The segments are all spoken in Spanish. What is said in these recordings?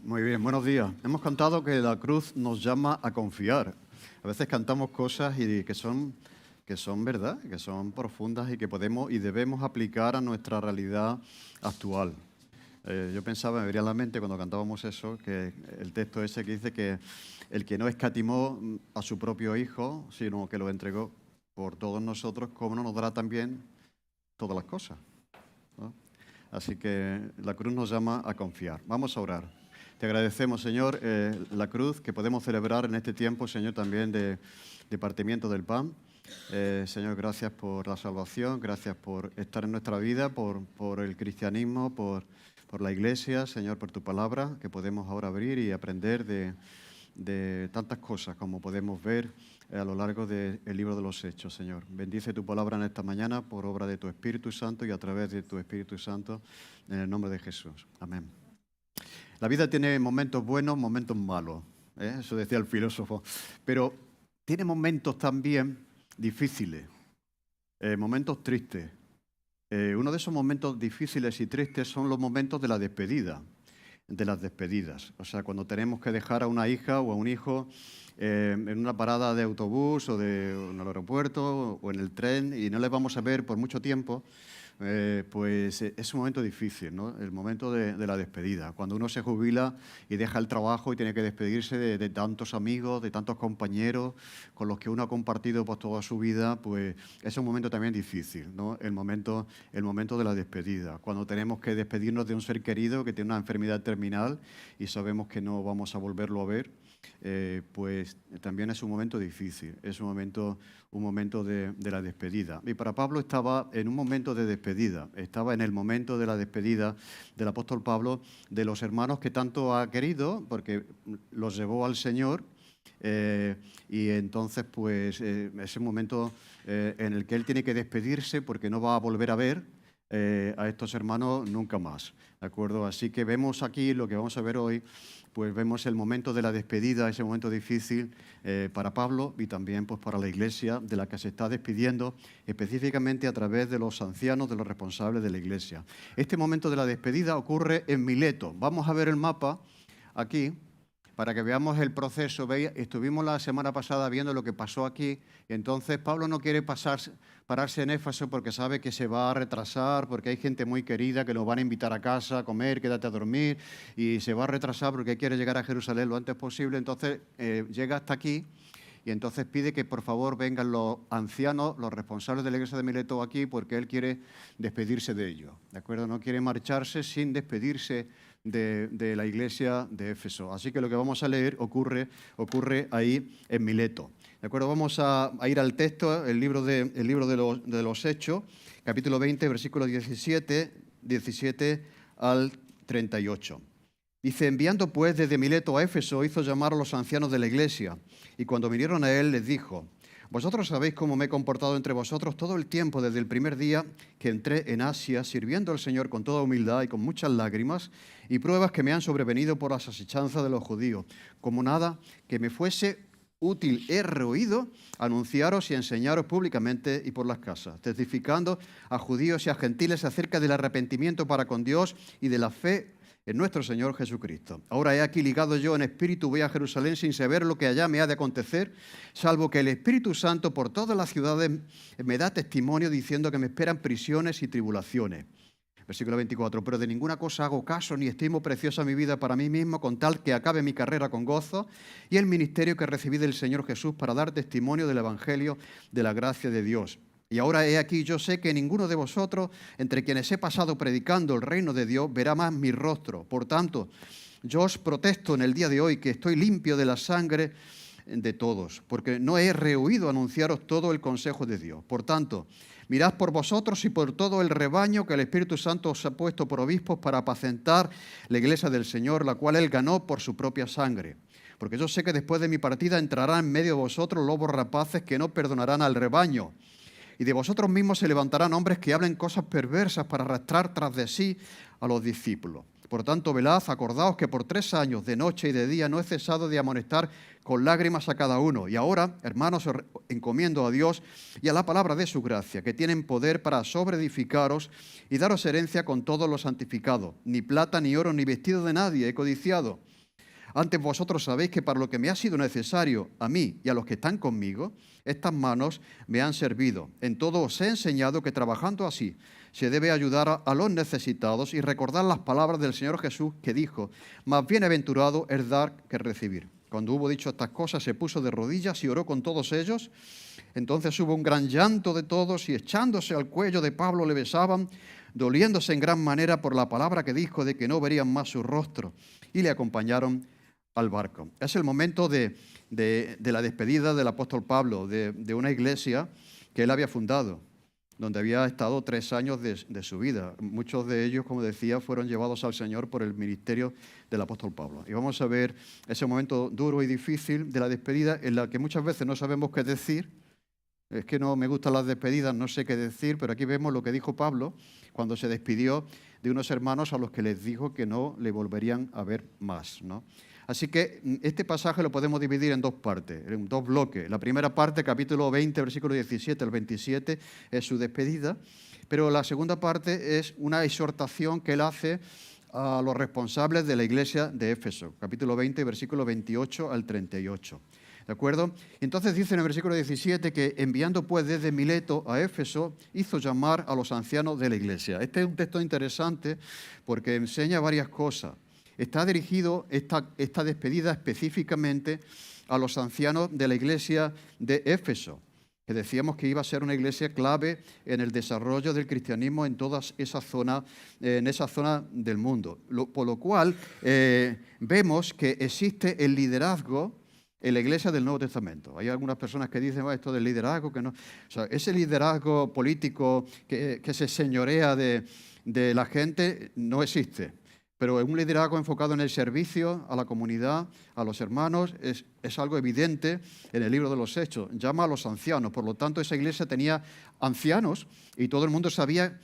Muy bien, buenos días. Hemos cantado que la cruz nos llama a confiar. A veces cantamos cosas que son verdad, que son profundas y que podemos y debemos aplicar a nuestra realidad actual. Yo pensaba, me venía a la mente cuando cantábamos eso, que el texto ese que dice que el que no escatimó a su propio Hijo, sino que lo entregó por todos nosotros, ¿cómo no nos dará también todas las cosas? ¿No? Así que la cruz nos llama a confiar. Vamos a orar. Te agradecemos, Señor, la cruz que podemos celebrar en este tiempo, Señor, también de partimiento del pan. Señor, gracias por la salvación, gracias por estar en nuestra vida, por el cristianismo, por la iglesia, Señor, por tu palabra, que podemos ahora abrir y aprender de tantas cosas como podemos ver a lo largo del libro de los Hechos, Señor. Bendice tu palabra en esta mañana por obra de tu Espíritu Santo y a través de tu Espíritu Santo, en el nombre de Jesús. Amén. La vida tiene momentos buenos, momentos malos, eso decía el filósofo, pero tiene momentos también difíciles, momentos tristes. Uno de esos momentos difíciles y tristes son los momentos de la despedida, de las despedidas. O sea, cuando tenemos que dejar a una hija o a un hijo en una parada de autobús o en el aeropuerto o en el tren y no les vamos a ver por mucho tiempo. Pues es un momento difícil, ¿no? El momento de la despedida. Cuando uno se jubila y deja el trabajo y tiene que despedirse de tantos amigos, de tantos compañeros con los que uno ha compartido pues, toda su vida, pues es un momento también difícil, ¿no? El momento de la despedida. Cuando tenemos que despedirnos de un ser querido que tiene una enfermedad terminal y sabemos que no vamos a volverlo a ver, pues también es un momento difícil, es un momento de la despedida. Y para Pablo estaba en un momento de despedida, estaba en el momento de la despedida del apóstol Pablo de los hermanos que tanto ha querido, porque los llevó al Señor, y entonces pues es un momento en el que él tiene que despedirse porque no va a volver a ver a estos hermanos nunca más, ¿de acuerdo? Así que vemos aquí lo que vamos a ver hoy, pues vemos el momento de la despedida, ese momento difícil para Pablo y también pues, para la iglesia de la que se está despidiendo, específicamente a través de los ancianos, de los responsables de la iglesia. Este momento de la despedida ocurre en Mileto. Vamos a ver el mapa aquí para que veamos el proceso. Estuvimos la semana pasada viendo lo que pasó aquí, y entonces Pablo no quiere pararse en Éfeso porque sabe que se va a retrasar, porque hay gente muy querida que lo van a invitar a casa a comer, quédate a dormir, y se va a retrasar porque quiere llegar a Jerusalén lo antes posible. Entonces llega hasta aquí y entonces pide que por favor vengan los ancianos, los responsables de la iglesia de Mileto aquí, porque él quiere despedirse de ellos, ¿de acuerdo? No quiere marcharse sin despedirse de la iglesia de Éfeso. Así que lo que vamos a leer ocurre ahí en Mileto. ¿De acuerdo? Vamos a ir al texto, el libro de los Hechos, capítulo 20, versículo 17 al 38. Dice, enviando pues desde Mileto a Éfeso, hizo llamar a los ancianos de la iglesia, y cuando vinieron a él les dijo, vosotros sabéis cómo me he comportado entre vosotros todo el tiempo desde el primer día que entré en Asia, sirviendo al Señor con toda humildad y con muchas lágrimas y pruebas que me han sobrevenido por las asechanzas de los judíos. Como nada que me fuese útil he rehuido anunciaros y enseñaros públicamente y por las casas, testificando a judíos y a gentiles acerca del arrepentimiento para con Dios y de la fe en nuestro Señor Jesucristo. Ahora he aquí ligado yo en espíritu, voy a Jerusalén sin saber lo que allá me ha de acontecer, salvo que el Espíritu Santo por todas las ciudades me da testimonio diciendo que me esperan prisiones y tribulaciones. Versículo 24, pero de ninguna cosa hago caso ni estimo preciosa mi vida para mí mismo, con tal que acabe mi carrera con gozo y el ministerio que recibí del Señor Jesús para dar testimonio del Evangelio de la gracia de Dios. Y ahora he aquí, yo sé que ninguno de vosotros, entre quienes he pasado predicando el reino de Dios, verá más mi rostro. Por tanto, yo os protesto en el día de hoy que estoy limpio de la sangre de todos, porque no he rehuido anunciaros todo el consejo de Dios. Por tanto, mirad por vosotros y por todo el rebaño que el Espíritu Santo os ha puesto por obispos para apacentar la iglesia del Señor, la cual él ganó por su propia sangre. Porque yo sé que después de mi partida entrarán en medio de vosotros lobos rapaces que no perdonarán al rebaño. Y de vosotros mismos se levantarán hombres que hablen cosas perversas para arrastrar tras de sí a los discípulos. Por tanto, velad, acordaos que por 3 años, de noche y de día, no he cesado de amonestar con lágrimas a cada uno. Y ahora, hermanos, os encomiendo a Dios y a la palabra de su gracia, que tienen poder para sobreedificaros y daros herencia con todos los santificados. Ni plata, ni oro, ni vestido de nadie he codiciado, Antes vosotros sabéis que para lo que me ha sido necesario a mí y a los que están conmigo, estas manos me han servido. En todo os he enseñado que trabajando así se debe ayudar a los necesitados y recordar las palabras del Señor Jesús que dijo, más bienaventurado es dar que recibir. Cuando hubo dicho estas cosas, se puso de rodillas y oró con todos ellos. Entonces hubo un gran llanto de todos y echándose al cuello de Pablo le besaban, doliéndose en gran manera por la palabra que dijo de que no verían más su rostro, y le acompañaron al barco. Es el momento de la despedida del apóstol Pablo, de una iglesia que él había fundado, donde había estado 3 años de su vida. Muchos de ellos, como decía, fueron llevados al Señor por el ministerio del apóstol Pablo. Y vamos a ver ese momento duro y difícil de la despedida, en la que muchas veces no sabemos qué decir. Es que no me gustan las despedidas, no sé qué decir, pero aquí vemos lo que dijo Pablo cuando se despidió de unos hermanos a los que les dijo que no le volverían a ver más, ¿no? Así que este pasaje lo podemos dividir en 2 partes, en 2 bloques. La primera parte, capítulo 20, versículo 17 al 27, es su despedida, pero la segunda parte es una exhortación que él hace a los responsables de la iglesia de Éfeso, capítulo 20, versículo 28 al 38. ¿De acuerdo? Entonces dice en el versículo 17 que enviando pues desde Mileto a Éfeso, hizo llamar a los ancianos de la iglesia. Este es un texto interesante porque enseña varias cosas. Está dirigido esta despedida específicamente a los ancianos de la iglesia de Éfeso, que decíamos que iba a ser una iglesia clave en el desarrollo del cristianismo en toda esa zona del mundo. Por lo cual vemos que existe el liderazgo en la iglesia del Nuevo Testamento. Hay algunas personas que dicen, esto del liderazgo, que no. O sea, ese liderazgo político que se señorea de la gente no existe. Pero un liderazgo enfocado en el servicio a la comunidad, a los hermanos, es algo evidente en el libro de los Hechos. Llama a los ancianos. Por lo tanto, esa iglesia tenía ancianos y todo el mundo sabía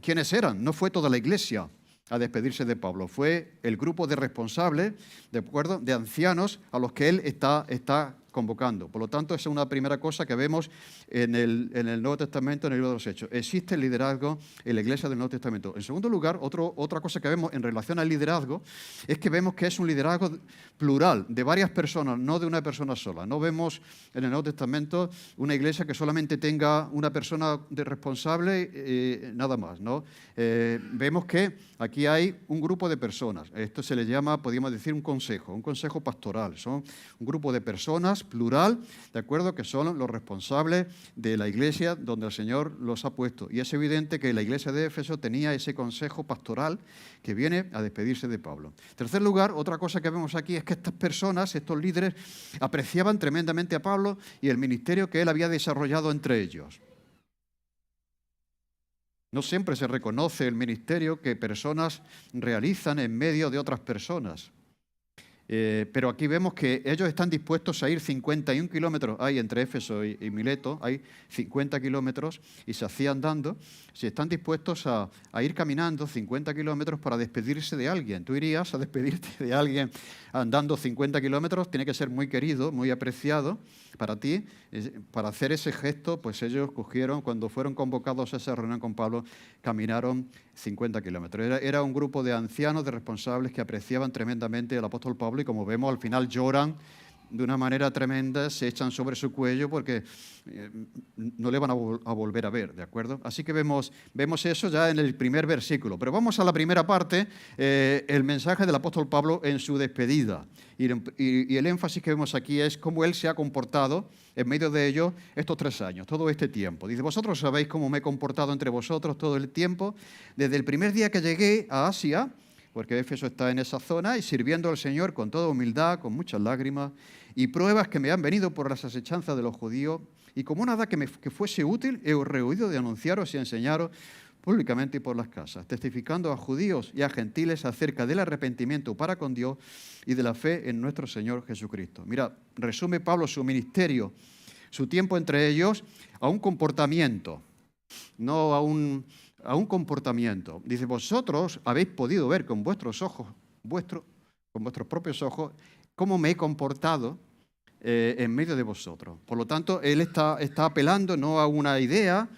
quiénes eran. No fue toda la iglesia a despedirse de Pablo. Fue el grupo de responsables, ¿de acuerdo?, de ancianos a los que él está convocando. Por lo tanto, esa es una primera cosa que vemos en el Nuevo Testamento, en el libro de los Hechos. Existe el liderazgo en la iglesia del Nuevo Testamento. En segundo lugar, otra cosa que vemos en relación al liderazgo es que vemos que es un liderazgo plural, de varias personas, no de una persona sola. No vemos en el Nuevo Testamento una iglesia que solamente tenga una persona de responsable, nada más, ¿no? Vemos que aquí hay un grupo de personas. Esto se le llama, podríamos decir, un consejo pastoral. Son un grupo de personas plural, ¿de acuerdo?, que son los responsables de la iglesia donde el Señor los ha puesto. Y es evidente que la iglesia de Éfeso tenía ese consejo pastoral que viene a despedirse de Pablo. En tercer lugar, otra cosa que vemos aquí es que estas personas, estos líderes, apreciaban tremendamente a Pablo y el ministerio que él había desarrollado entre ellos. No siempre se reconoce el ministerio que personas realizan en medio de otras personas. Pero aquí vemos que ellos están dispuestos a ir 51 kilómetros, hay entre Éfeso y Mileto, hay 50 kilómetros y se hacía andando. Si están dispuestos a ir caminando 50 kilómetros para despedirse de alguien, tú irías a despedirte de alguien andando 50 kilómetros, tiene que ser muy querido, muy apreciado para ti. Para hacer ese gesto, pues ellos cogieron, cuando fueron convocados a esa reunión con Pablo, caminaron 50 kilómetros. Era un grupo de ancianos, de responsables que apreciaban tremendamente al apóstol Pablo y como vemos al final lloran de una manera tremenda, se echan sobre su cuello porque no le van a volver a ver, ¿de acuerdo? Así que vemos eso ya en el primer versículo. Pero vamos a la primera parte, el mensaje del apóstol Pablo en su despedida. Y el énfasis que vemos aquí es cómo él se ha comportado en medio de ellos estos 3 años, todo este tiempo. Dice, vosotros sabéis cómo me he comportado entre vosotros todo el tiempo, desde el primer día que llegué a Asia, porque Éfeso está en esa zona, y sirviendo al Señor con toda humildad, con muchas lágrimas, y pruebas que me han venido por las asechanzas de los judíos, y como nada que fuese útil, he rehuido de anunciaros y enseñaros públicamente y por las casas, testificando a judíos y a gentiles acerca del arrepentimiento para con Dios y de la fe en nuestro Señor Jesucristo. Mira, resume Pablo su ministerio, su tiempo entre ellos, a un comportamiento, no a un comportamiento. Dice, vosotros habéis podido ver con vuestros ojos, con vuestros propios ojos, cómo me he comportado en medio de vosotros. Por lo tanto, él está apelando no a una idea,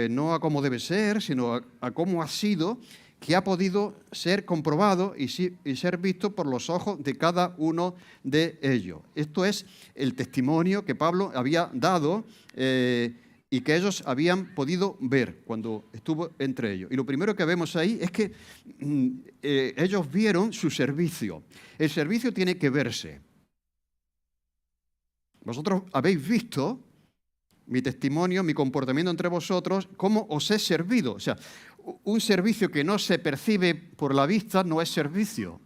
no a cómo debe ser, sino a cómo ha sido que ha podido ser comprobado y ser visto por los ojos de cada uno de ellos. Esto es el testimonio que Pablo había dado y que ellos habían podido ver cuando estuvo entre ellos. Y lo primero que vemos ahí es que ellos vieron su servicio. El servicio tiene que verse. Vosotros habéis visto mi testimonio, mi comportamiento entre vosotros, cómo os he servido. O sea, un servicio que no se percibe por la vista no es servicio.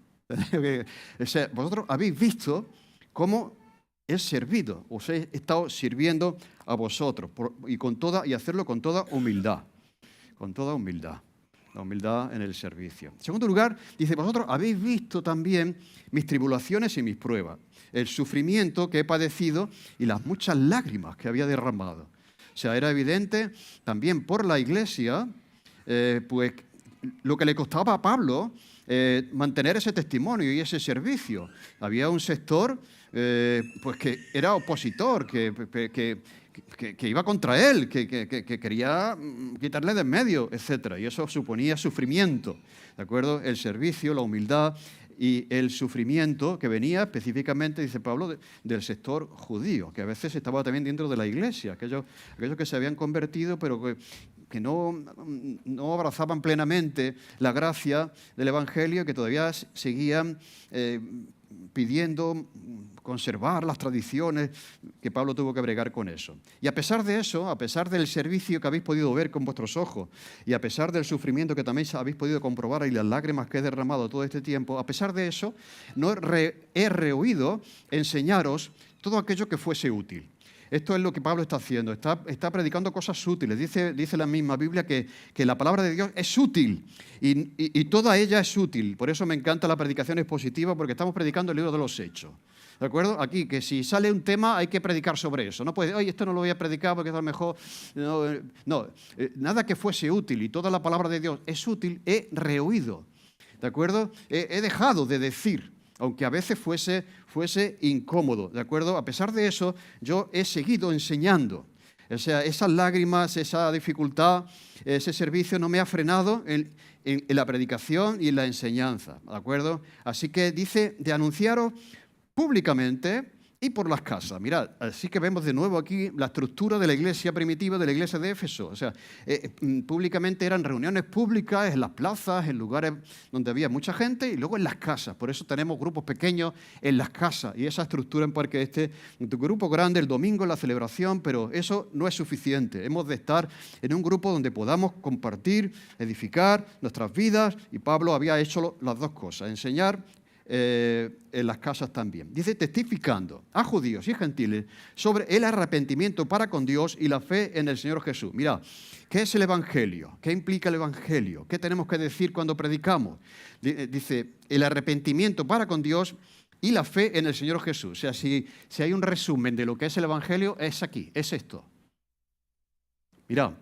O sea, vosotros habéis visto cómo he servido, os he estado sirviendo a vosotros y hacerlo con toda humildad. Con toda humildad. La humildad en el servicio. En segundo lugar, dice, vosotros habéis visto también mis tribulaciones y mis pruebas, el sufrimiento que he padecido y las muchas lágrimas que había derramado. O sea, era evidente también por la Iglesia, pues lo que le costaba a Pablo mantener ese testimonio y ese servicio. Había un sector pues que era opositor, que iba contra él, que quería quitarle de en medio, etc. Y eso suponía sufrimiento, ¿de acuerdo? El servicio, la humildad y el sufrimiento que venía específicamente, dice Pablo, del sector judío, que a veces estaba también dentro de la iglesia, aquellos que se habían convertido, pero que no abrazaban plenamente la gracia del Evangelio, que todavía seguían pidiendo conservar las tradiciones, que Pablo tuvo que bregar con eso. Y a pesar de eso, a pesar del servicio que habéis podido ver con vuestros ojos, y a pesar del sufrimiento que también habéis podido comprobar y las lágrimas que he derramado todo este tiempo, a pesar de eso, no he rehuido enseñaros todo aquello que fuese útil. Esto es lo que Pablo está haciendo, está predicando cosas útiles. Dice la misma Biblia que la palabra de Dios es útil y toda ella es útil. Por eso me encanta la predicación expositiva, porque estamos predicando el libro de los Hechos. ¿De acuerdo? Aquí, que si sale un tema hay que predicar sobre eso. No puede, oye, esto no lo voy a predicar porque es a lo mejor... No, nada que fuese útil y toda la palabra de Dios es útil, he rehuido. ¿De acuerdo? He dejado de decir, aunque a veces fuese incómodo, ¿de acuerdo? A pesar de eso, yo he seguido enseñando. O sea, esas lágrimas, esa dificultad, ese servicio no me ha frenado en la predicación y en la enseñanza, ¿de acuerdo? Así que dice de anunciaros públicamente y por las casas. Mirad, así que vemos de nuevo aquí la estructura de la iglesia primitiva, de la iglesia de Éfeso. O sea, públicamente eran reuniones públicas en las plazas, en lugares donde había mucha gente, y luego en las casas. Por eso tenemos grupos pequeños en las casas y esa estructura en Parque tu grupo grande el domingo en la celebración, pero eso no es suficiente. Hemos de estar en un grupo donde podamos compartir, edificar nuestras vidas, y Pablo había hecho las dos cosas, enseñar en las casas también. Dice, testificando a judíos y gentiles sobre el arrepentimiento para con Dios y la fe en el Señor Jesús. Mira, ¿qué es el Evangelio? ¿Qué implica el Evangelio? ¿Qué tenemos que decir cuando predicamos? Dice, el arrepentimiento para con Dios y la fe en el Señor Jesús. O sea, si hay un resumen de lo que es el Evangelio, es aquí, es esto. Mira,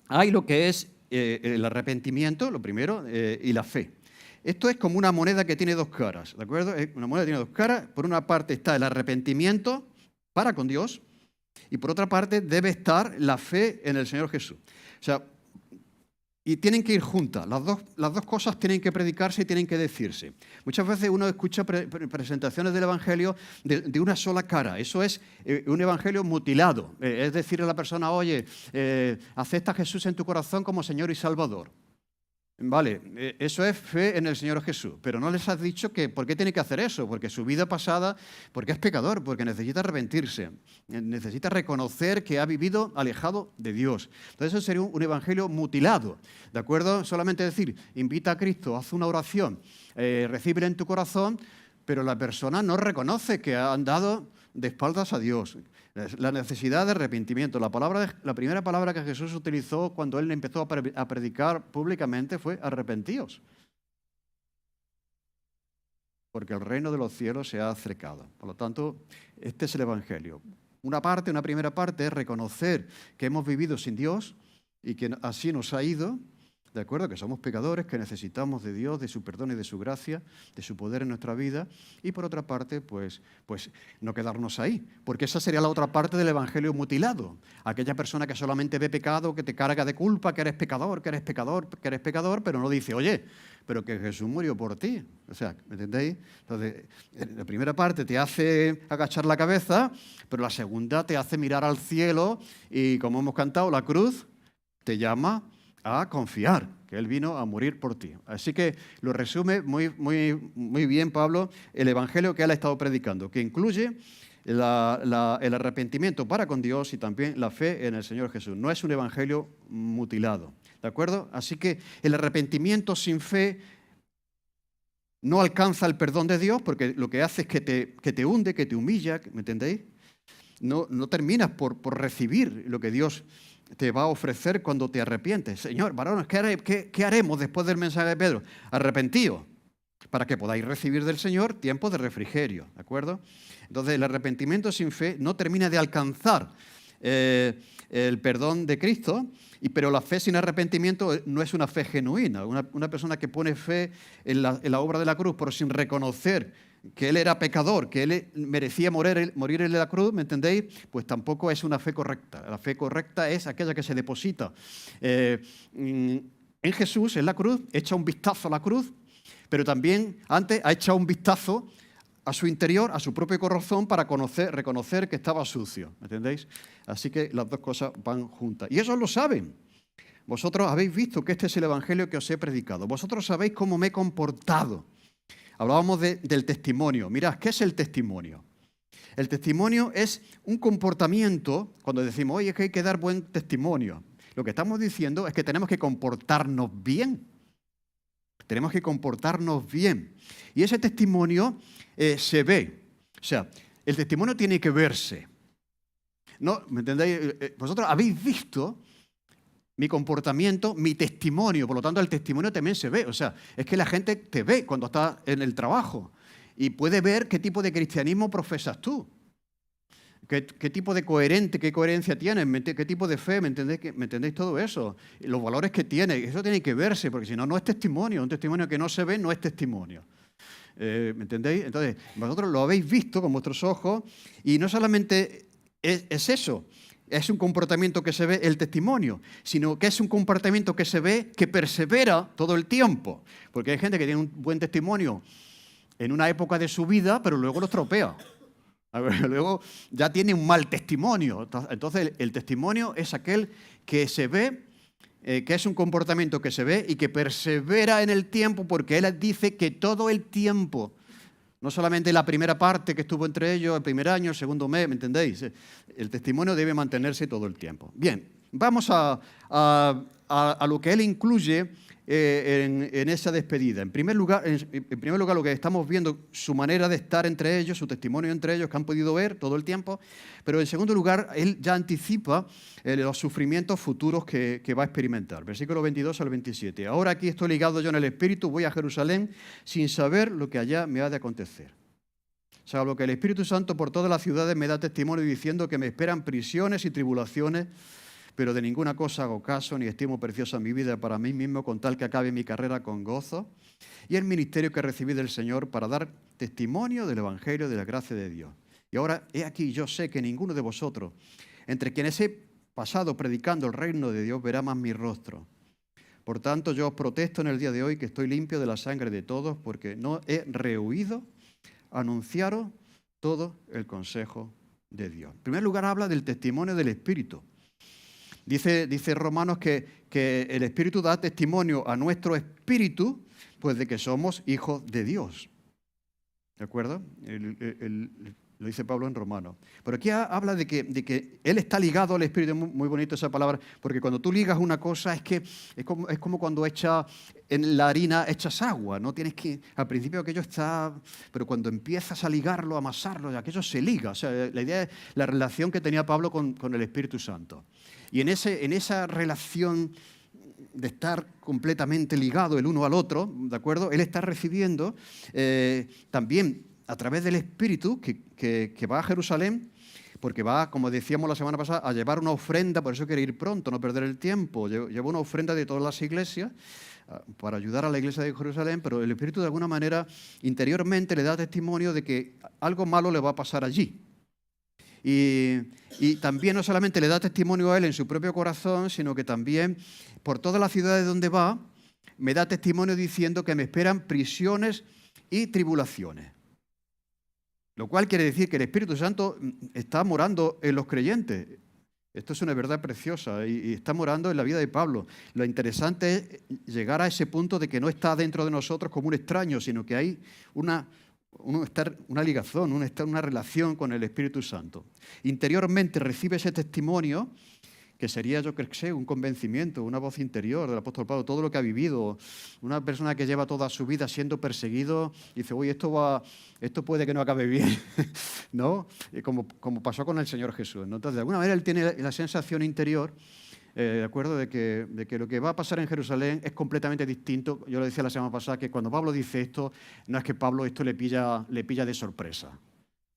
hay lo que es el arrepentimiento, lo primero, y la fe. Esto es como una moneda que tiene dos caras, ¿de acuerdo? Una moneda tiene dos caras. Por una parte está el arrepentimiento para con Dios y por otra parte debe estar la fe en el Señor Jesús. O sea, y tienen que ir juntas. Las dos cosas tienen que predicarse y tienen que decirse. Muchas veces uno escucha presentaciones del Evangelio de una sola cara. Eso es un Evangelio mutilado. Es decir a la persona, oye, acepta a Jesús en tu corazón como Señor y Salvador. Vale, eso es fe en el Señor Jesús, pero no les has dicho que por qué tiene que hacer eso, porque su vida pasada, porque es pecador, porque necesita arrepentirse, necesita reconocer que ha vivido alejado de Dios. Entonces eso sería un evangelio mutilado, ¿de acuerdo? Solamente decir, invita a Cristo, haz una oración, recíbele en tu corazón, pero la persona no reconoce que ha andado de espaldas a Dios. La necesidad de arrepentimiento. La primera palabra que Jesús utilizó cuando Él empezó a predicar públicamente fue arrepentíos. Porque el reino de los cielos se ha acercado. Por lo tanto, este es el Evangelio. Una primera parte es reconocer que hemos vivido sin Dios y que así nos ha ido. ¿De acuerdo? Que somos pecadores, que necesitamos de Dios, de su perdón y de su gracia, de su poder en nuestra vida. Y por otra parte, pues no quedarnos ahí, porque esa sería la otra parte del evangelio mutilado. Aquella persona que solamente ve pecado, que te carga de culpa, que eres pecador, que eres pecador, que eres pecador, pero no dice, oye, pero que Jesús murió por ti. O sea, ¿me entendéis? Entonces, la primera parte te hace agachar la cabeza, pero la segunda te hace mirar al cielo y, como hemos cantado, la cruz te llama a confiar, que Él vino a morir por ti. Así que lo resume muy bien Pablo, el evangelio que Él ha estado predicando, que incluye el arrepentimiento para con Dios y también la fe en el Señor Jesús. No es un evangelio mutilado, ¿de acuerdo? Así que el arrepentimiento sin fe no alcanza el perdón de Dios, porque lo que hace es que te hunde, que te humilla, ¿me entendéis? No terminas por recibir lo que Dios te va a ofrecer cuando te arrepientes. Señor, varones, ¿qué haremos después del mensaje de Pedro? Arrepentíos, para que podáis recibir del Señor tiempo de refrigerio, ¿de acuerdo? Entonces, el arrepentimiento sin fe no termina de alcanzar el perdón de Cristo, pero la fe sin arrepentimiento no es una fe genuina. Una persona que pone fe en la obra de la cruz, pero sin reconocer que Él era pecador, que Él merecía morir en la cruz, ¿me entendéis? Pues tampoco es una fe correcta. La fe correcta es aquella que se deposita en Jesús, en la cruz, echa un vistazo a la cruz, pero también antes ha echado un vistazo a su interior, a su propio corazón, para reconocer que estaba sucio, ¿me entendéis? Así que las dos cosas van juntas. Y ellos lo saben. Vosotros habéis visto que este es el evangelio que os he predicado. Vosotros sabéis cómo me he comportado. Hablábamos del testimonio. Mirad, ¿qué es el testimonio? El testimonio es un comportamiento, cuando decimos, oye, es que hay que dar buen testimonio. Lo que estamos diciendo es que tenemos que comportarnos bien. Tenemos que comportarnos bien. Y ese testimonio se ve. O sea, el testimonio tiene que verse. ¿No? ¿Me entendéis? Vosotros habéis visto mi comportamiento, mi testimonio. Por lo tanto, el testimonio también se ve. O sea, es que la gente te ve cuando estás en el trabajo y puede ver qué tipo de cristianismo profesas tú. ¿Qué tipo de qué coherencia tienes? ¿Qué tipo de fe? ¿Me entendéis todo eso? Los valores que tienes. Eso tiene que verse, porque si no, no es testimonio. Un testimonio que no se ve no es testimonio. ¿Me entendéis? Entonces, vosotros lo habéis visto con vuestros ojos y no solamente es eso. Es un comportamiento que se ve el testimonio, sino que es un comportamiento que se ve que persevera todo el tiempo. Porque hay gente que tiene un buen testimonio en una época de su vida, pero luego lo estropea. Luego ya tiene un mal testimonio. Entonces el testimonio es aquel que se ve, que es un comportamiento que se ve y que persevera en el tiempo, porque Él dice que todo el tiempo, no solamente la primera parte que estuvo entre ellos, el primer año, el segundo mes, ¿me entendéis? El testimonio debe mantenerse todo el tiempo. Bien, vamos a lo que Él incluye en esa despedida. En primer lugar, lo que estamos viendo, su manera de estar entre ellos, su testimonio entre ellos que han podido ver todo el tiempo, pero en segundo lugar, Él ya anticipa los sufrimientos futuros que va a experimentar. Versículo 22 al 27. Ahora aquí estoy ligado yo en el Espíritu, voy a Jerusalén sin saber lo que allá me ha de acontecer. Salvo que el Espíritu Santo por todas las ciudades me da testimonio diciendo que me esperan prisiones y tribulaciones, pero de ninguna cosa hago caso ni estimo preciosa mi vida para mí mismo con tal que acabe mi carrera con gozo y el ministerio que recibí del Señor para dar testimonio del Evangelio de la gracia de Dios. Y ahora, he aquí, yo sé que ninguno de vosotros, entre quienes he pasado predicando el reino de Dios, verá más mi rostro. Por tanto, yo os protesto en el día de hoy que estoy limpio de la sangre de todos, porque no he rehuido anunciaros todo el consejo de Dios. En primer lugar, habla del testimonio del Espíritu. Dice Romanos que el Espíritu da testimonio a nuestro espíritu, pues de que somos hijos de Dios. ¿De acuerdo? Lo dice Pablo en Romanos. Pero aquí habla de que Él está ligado al Espíritu. Es muy bonito esa palabra, porque cuando tú ligas una cosa es como cuando en la harina echas agua, ¿no? Tienes que, al principio aquello está, pero cuando empiezas a ligarlo, a amasarlo, aquello se liga. O sea, la idea es la relación que tenía Pablo con el Espíritu Santo. Y en esa relación de estar completamente ligado el uno al otro, ¿de acuerdo? Él está recibiendo también a través del Espíritu que va a Jerusalén, porque va, como decíamos la semana pasada, a llevar una ofrenda, por eso quiere ir pronto, no perder el tiempo. Lleva una ofrenda de todas las iglesias para ayudar a la iglesia de Jerusalén, pero el Espíritu de alguna manera interiormente le da testimonio de que algo malo le va a pasar allí. Y también no solamente le da testimonio a él en su propio corazón, sino que también por todas las ciudades donde va, me da testimonio diciendo que me esperan prisiones y tribulaciones. Lo cual quiere decir que el Espíritu Santo está morando en los creyentes. Esto es una verdad preciosa y está morando en la vida de Pablo. Lo interesante es llegar a ese punto de que no está dentro de nosotros como un extraño, sino que hay una ligazón, una relación con el Espíritu Santo. Interiormente recibe ese testimonio, que sería, yo creo que sé, un convencimiento, una voz interior del apóstol Pablo, todo lo que ha vivido. Una persona que lleva toda su vida siendo perseguido, dice, oye, esto puede que no acabe bien, ¿no? Como pasó con el Señor Jesús, ¿no? Entonces, de alguna manera él tiene la sensación interior, de acuerdo, de que lo que va a pasar en Jerusalén es completamente distinto. Yo lo decía la semana pasada, que cuando Pablo dice esto, no es que Pablo esto le pilla de sorpresa.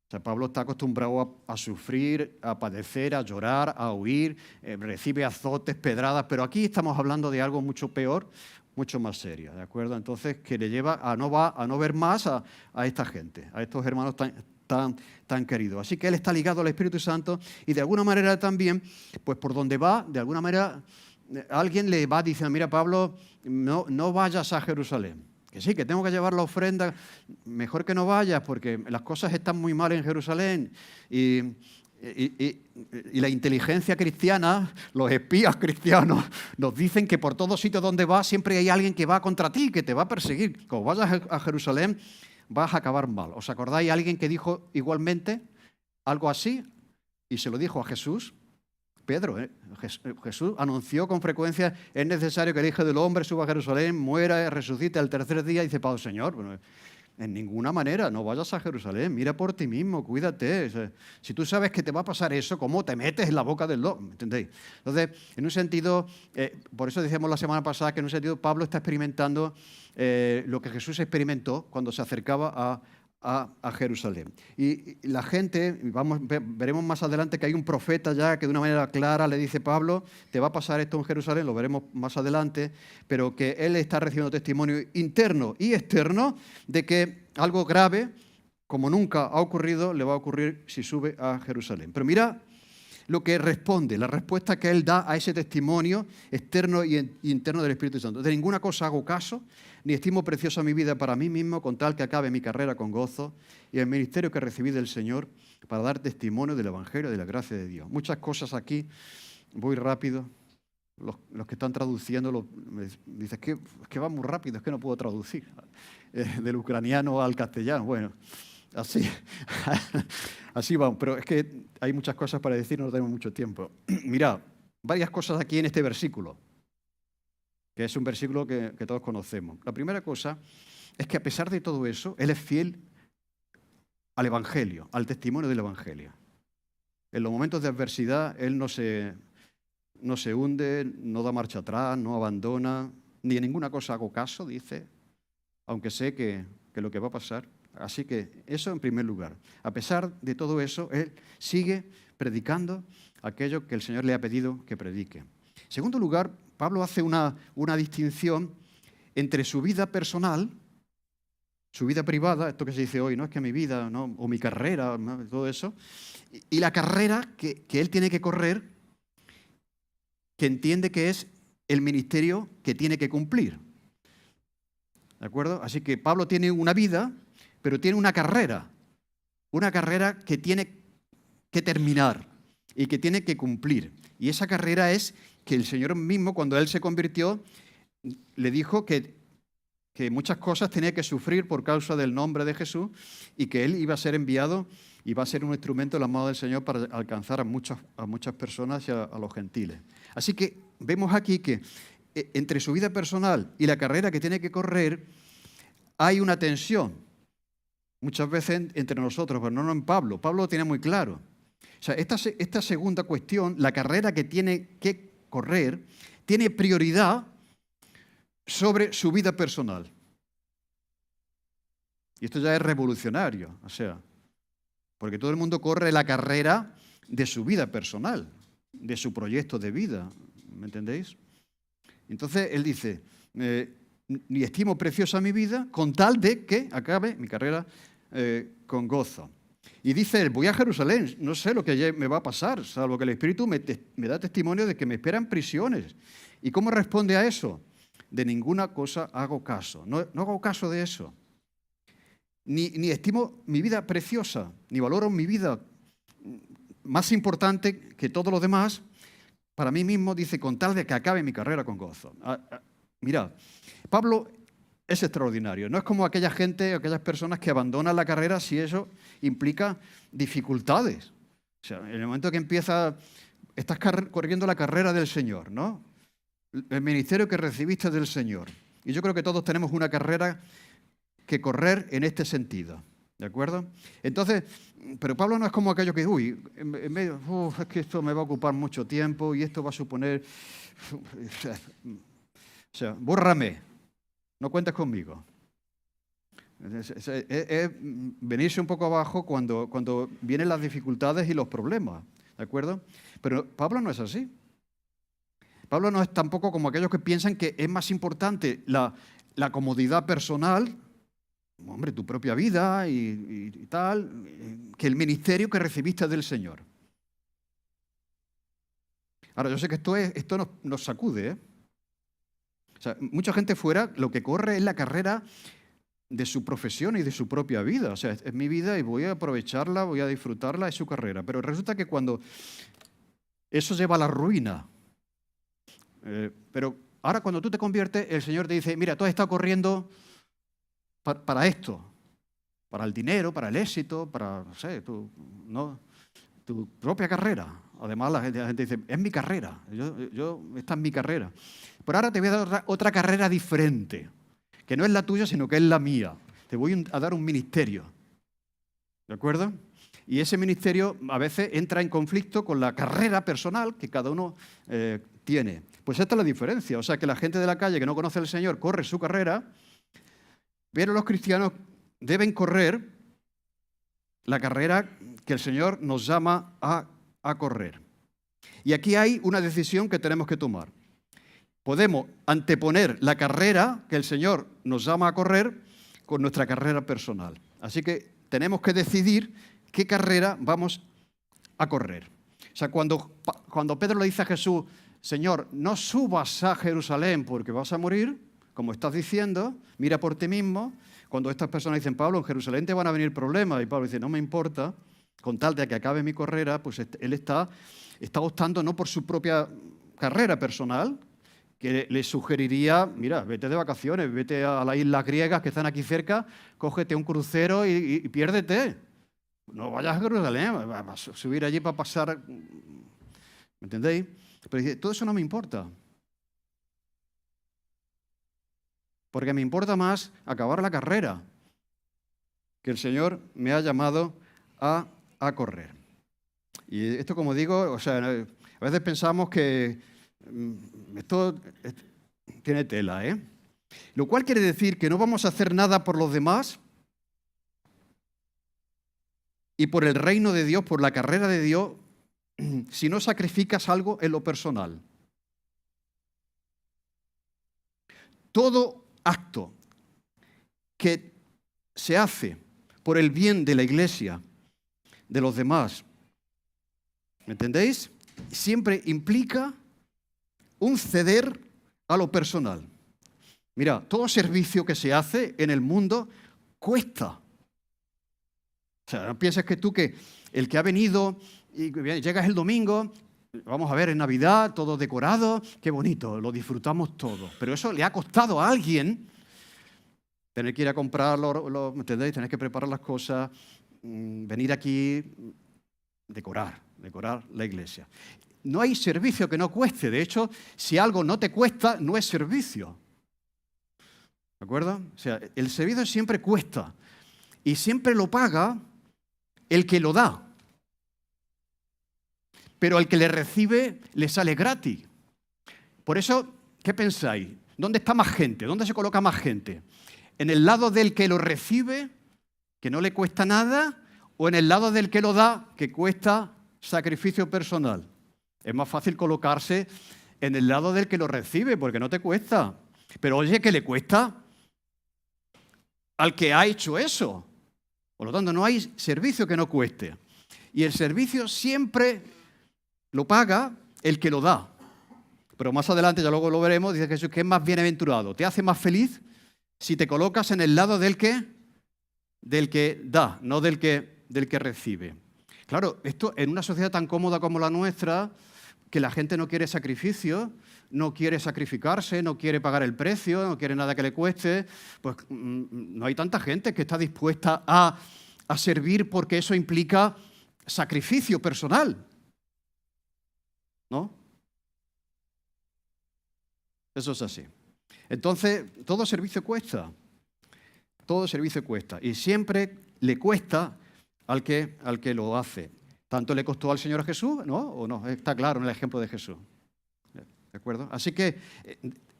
O sea, Pablo está acostumbrado a sufrir, a padecer, a llorar, a huir, recibe azotes, pedradas, pero aquí estamos hablando de algo mucho peor, mucho más serio, ¿de acuerdo? Entonces, que le lleva a no ver más a esta gente, a estos hermanos tan queridos. Así que él está ligado al Espíritu Santo y de alguna manera también, pues por donde va, de alguna manera, alguien le va diciendo, mira Pablo, no vayas a Jerusalén. Que sí, que tengo que llevar la ofrenda, mejor que no vayas porque las cosas están muy mal en Jerusalén. Y la inteligencia cristiana, los espías cristianos, nos dicen que por todo sitio donde vas siempre hay alguien que va contra ti, que te va a perseguir. Como vayas a Jerusalén, vas a acabar mal. ¿Os acordáis alguien que dijo igualmente algo así? Y se lo dijo a Jesús. Pedro, Jesús anunció con frecuencia, es necesario que el Hijo del Hombre suba a Jerusalén, muera, resucite al tercer día. Y dice, Pablo, Señor, bueno, en ninguna manera, no vayas a Jerusalén, mira por ti mismo, cuídate. O sea, si tú sabes que te va a pasar eso, ¿cómo te metes en la boca del lobo? ¿Me entendéis? Entonces, en un sentido, por eso decíamos la semana pasada que en un sentido Pablo está experimentando lo que Jesús experimentó cuando se acercaba a Jerusalén. Y la gente, veremos más adelante que hay un profeta ya que de una manera clara le dice, Pablo, te va a pasar esto en Jerusalén, lo veremos más adelante, pero que él está recibiendo testimonio interno y externo de que algo grave, como nunca ha ocurrido, le va a ocurrir si sube a Jerusalén. Pero mira lo que responde, la respuesta que él da a ese testimonio externo y interno del Espíritu Santo. De ninguna cosa hago caso, ni estimo preciosa mi vida para mí mismo, con tal que acabe mi carrera con gozo y el ministerio que recibí del Señor para dar testimonio del Evangelio de la gracia de Dios. Muchas cosas aquí, voy rápido. Los que están traduciendo me dicen que va muy rápido, es que no puedo traducir del ucraniano al castellano. Bueno, así vamos, pero es que hay muchas cosas para decir, no tenemos mucho tiempo. Mirad, varias cosas aquí en este versículo, que es un versículo que todos conocemos. La primera cosa es que a pesar de todo eso, él es fiel al Evangelio, al testimonio del Evangelio. En los momentos de adversidad, él no se hunde, no da marcha atrás, no abandona, ni en ninguna cosa hago caso, dice, aunque sé que lo que va a pasar. Así que eso en primer lugar. A pesar de todo eso, él sigue predicando aquello que el Señor le ha pedido que predique. En segundo lugar, Pablo hace una distinción entre su vida personal, su vida privada, esto que se dice hoy, no es que mi vida, ¿no? O mi carrera, ¿no? Todo eso, y la carrera que él tiene que correr, que entiende que es el ministerio que tiene que cumplir. ¿De acuerdo? Así que Pablo tiene una vida, pero tiene una carrera que tiene que terminar y que tiene que cumplir. Y esa carrera es que el Señor mismo, cuando Él se convirtió, le dijo que muchas cosas tenía que sufrir por causa del nombre de Jesús y que Él iba a ser enviado y va a ser un instrumento en las manos del Señor para alcanzar a muchas personas y a los gentiles. Así que vemos aquí que entre su vida personal y la carrera que tiene que correr hay una tensión. Muchas veces entre nosotros, pero no en Pablo. Pablo lo tenía muy claro. O sea, esta segunda cuestión, la carrera que tiene que correr, tiene prioridad sobre su vida personal. Y esto ya es revolucionario, o sea, porque todo el mundo corre la carrera de su vida personal, de su proyecto de vida. ¿Me entendéis? Entonces él dice, ni estimo preciosa mi vida con tal de que acabe mi carrera con gozo. Y dice él, voy a Jerusalén, no sé lo que allí me va a pasar, salvo que el Espíritu me da testimonio de que me esperan prisiones. ¿Y cómo responde a eso? De ninguna cosa hago caso, no hago caso de eso. Ni estimo mi vida preciosa, ni valoro mi vida más importante que todos los demás. Para mí mismo, dice, con tal de que acabe mi carrera con gozo. Mirad, Pablo es extraordinario. No es como aquella gente, aquellas personas que abandonan la carrera si eso implica dificultades. O sea, en el momento que estás corriendo la carrera del Señor, ¿no? El ministerio que recibiste del Señor. Y yo creo que todos tenemos una carrera que correr en este sentido. ¿De acuerdo? Entonces, pero Pablo no es como aquello que, es que esto me va a ocupar mucho tiempo y esto va a suponer, o sea, bórrame, no cuentes conmigo. Es venirse un poco abajo cuando vienen las dificultades y los problemas, ¿de acuerdo? Pero Pablo no es así. Pablo no es tampoco como aquellos que piensan que es más importante la comodidad personal, hombre, tu propia vida y tal, que el ministerio que recibiste del Señor. Ahora, yo sé que esto nos sacude, ¿eh? O sea, mucha gente fuera lo que corre es la carrera de su profesión y de su propia vida. O sea, es mi vida y voy a aprovecharla, voy a disfrutarla, es su carrera. Pero resulta que cuando eso lleva a la ruina, pero ahora cuando tú te conviertes, el Señor te dice, mira, tú has estado corriendo para esto, para el dinero, para el éxito, para, no sé, tu propia carrera. Además, la gente dice, es mi carrera, esta es mi carrera. Pero ahora te voy a dar otra carrera diferente, que no es la tuya, sino que es la mía. Te voy a dar un ministerio, ¿de acuerdo? Y ese ministerio a veces entra en conflicto con la carrera personal que cada uno tiene. Pues esta es la diferencia. O sea, que la gente de la calle que no conoce al Señor corre su carrera, pero los cristianos deben correr la carrera que el Señor nos llama a correr. Y aquí hay una decisión que tenemos que tomar. Podemos anteponer la carrera que el Señor nos llama a correr con nuestra carrera personal. Así que tenemos que decidir qué carrera vamos a correr. O sea, cuando Pedro le dice a Jesús, Señor, no subas a Jerusalén porque vas a morir, como estás diciendo, mira por ti mismo. Cuando estas personas dicen, Pablo, en Jerusalén te van a venir problemas, y Pablo dice, no me importa, con tal de que acabe mi carrera, pues él está optando no por su propia carrera personal, que le sugeriría, mira, vete de vacaciones, vete a las islas griegas que están aquí cerca, cógete un crucero y piérdete. No vayas a Jerusalén, vas a subir allí para pasar, ¿me entendéis? Pero dice, todo eso no me importa. Porque me importa más acabar la carrera que el Señor me ha llamado a correr. Y esto, como digo, o sea, a veces pensamos que esto tiene tela, ¿eh? Lo cual quiere decir que no vamos a hacer nada por los demás y por el reino de Dios, por la carrera de Dios, si no sacrificas algo en lo personal. Todo acto que se hace por el bien de la iglesia, de los demás, ¿me entendéis? Siempre implica un ceder a lo personal. Mira, todo servicio que se hace en el mundo cuesta. O sea, no pienses que el que ha venido y llegas el domingo, vamos a ver, en Navidad, todo decorado, qué bonito, lo disfrutamos todo. Pero eso le ha costado a alguien tener que ir a comprarlo, ¿me entendéis? Tener que preparar las cosas, venir aquí, decorar la iglesia. No hay servicio que no cueste. De hecho, si algo no te cuesta, no es servicio. ¿De acuerdo? O sea, el servicio siempre cuesta. Y siempre lo paga el que lo da. Pero al que le recibe le sale gratis. Por eso, ¿qué pensáis? ¿Dónde está más gente? ¿Dónde se coloca más gente? ¿En el lado del que lo recibe, que no le cuesta nada? ¿O en el lado del que lo da, que cuesta sacrificio personal. Es más fácil colocarse en el lado del que lo recibe, porque no te cuesta. Pero oye, ¿qué le cuesta al que ha hecho eso? Por lo tanto, no hay servicio que no cueste. Y el servicio siempre lo paga el que lo da. Pero más adelante, ya luego lo veremos, dice Jesús que es más bienaventurado. Te hace más feliz si te colocas en el lado del que da, no del que recibe. Claro, esto en una sociedad tan cómoda como la nuestra, que la gente no quiere sacrificio, no quiere sacrificarse, no quiere pagar el precio, no quiere nada que le cueste, pues no hay tanta gente que está dispuesta a servir porque eso implica sacrificio personal, ¿no? Eso es así. Entonces, todo servicio cuesta. Todo servicio cuesta. Y siempre le cuesta al que lo hace. ¿Tanto le costó al Señor Jesús? ¿No? ¿O no? Está claro en el ejemplo de Jesús. ¿De acuerdo? Así que,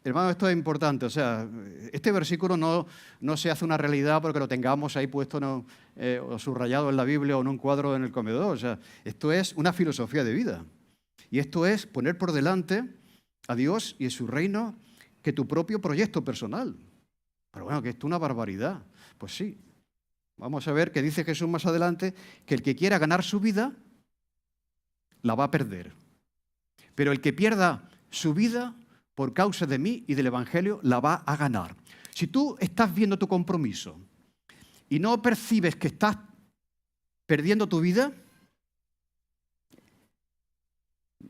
hermano, esto es importante. O sea, este versículo no se hace una realidad porque lo tengamos ahí puesto o subrayado en la Biblia o en un cuadro en el comedor. O sea, esto es una filosofía de vida. Y esto es poner por delante a Dios y a su reino que tu propio proyecto personal. Pero bueno, que esto es una barbaridad. Pues sí. Vamos a ver que dice Jesús más adelante que el que quiera ganar su vida, la va a perder. Pero el que pierda su vida por causa de mí y del Evangelio, la va a ganar. Si tú estás viendo tu compromiso y no percibes que estás perdiendo tu vida,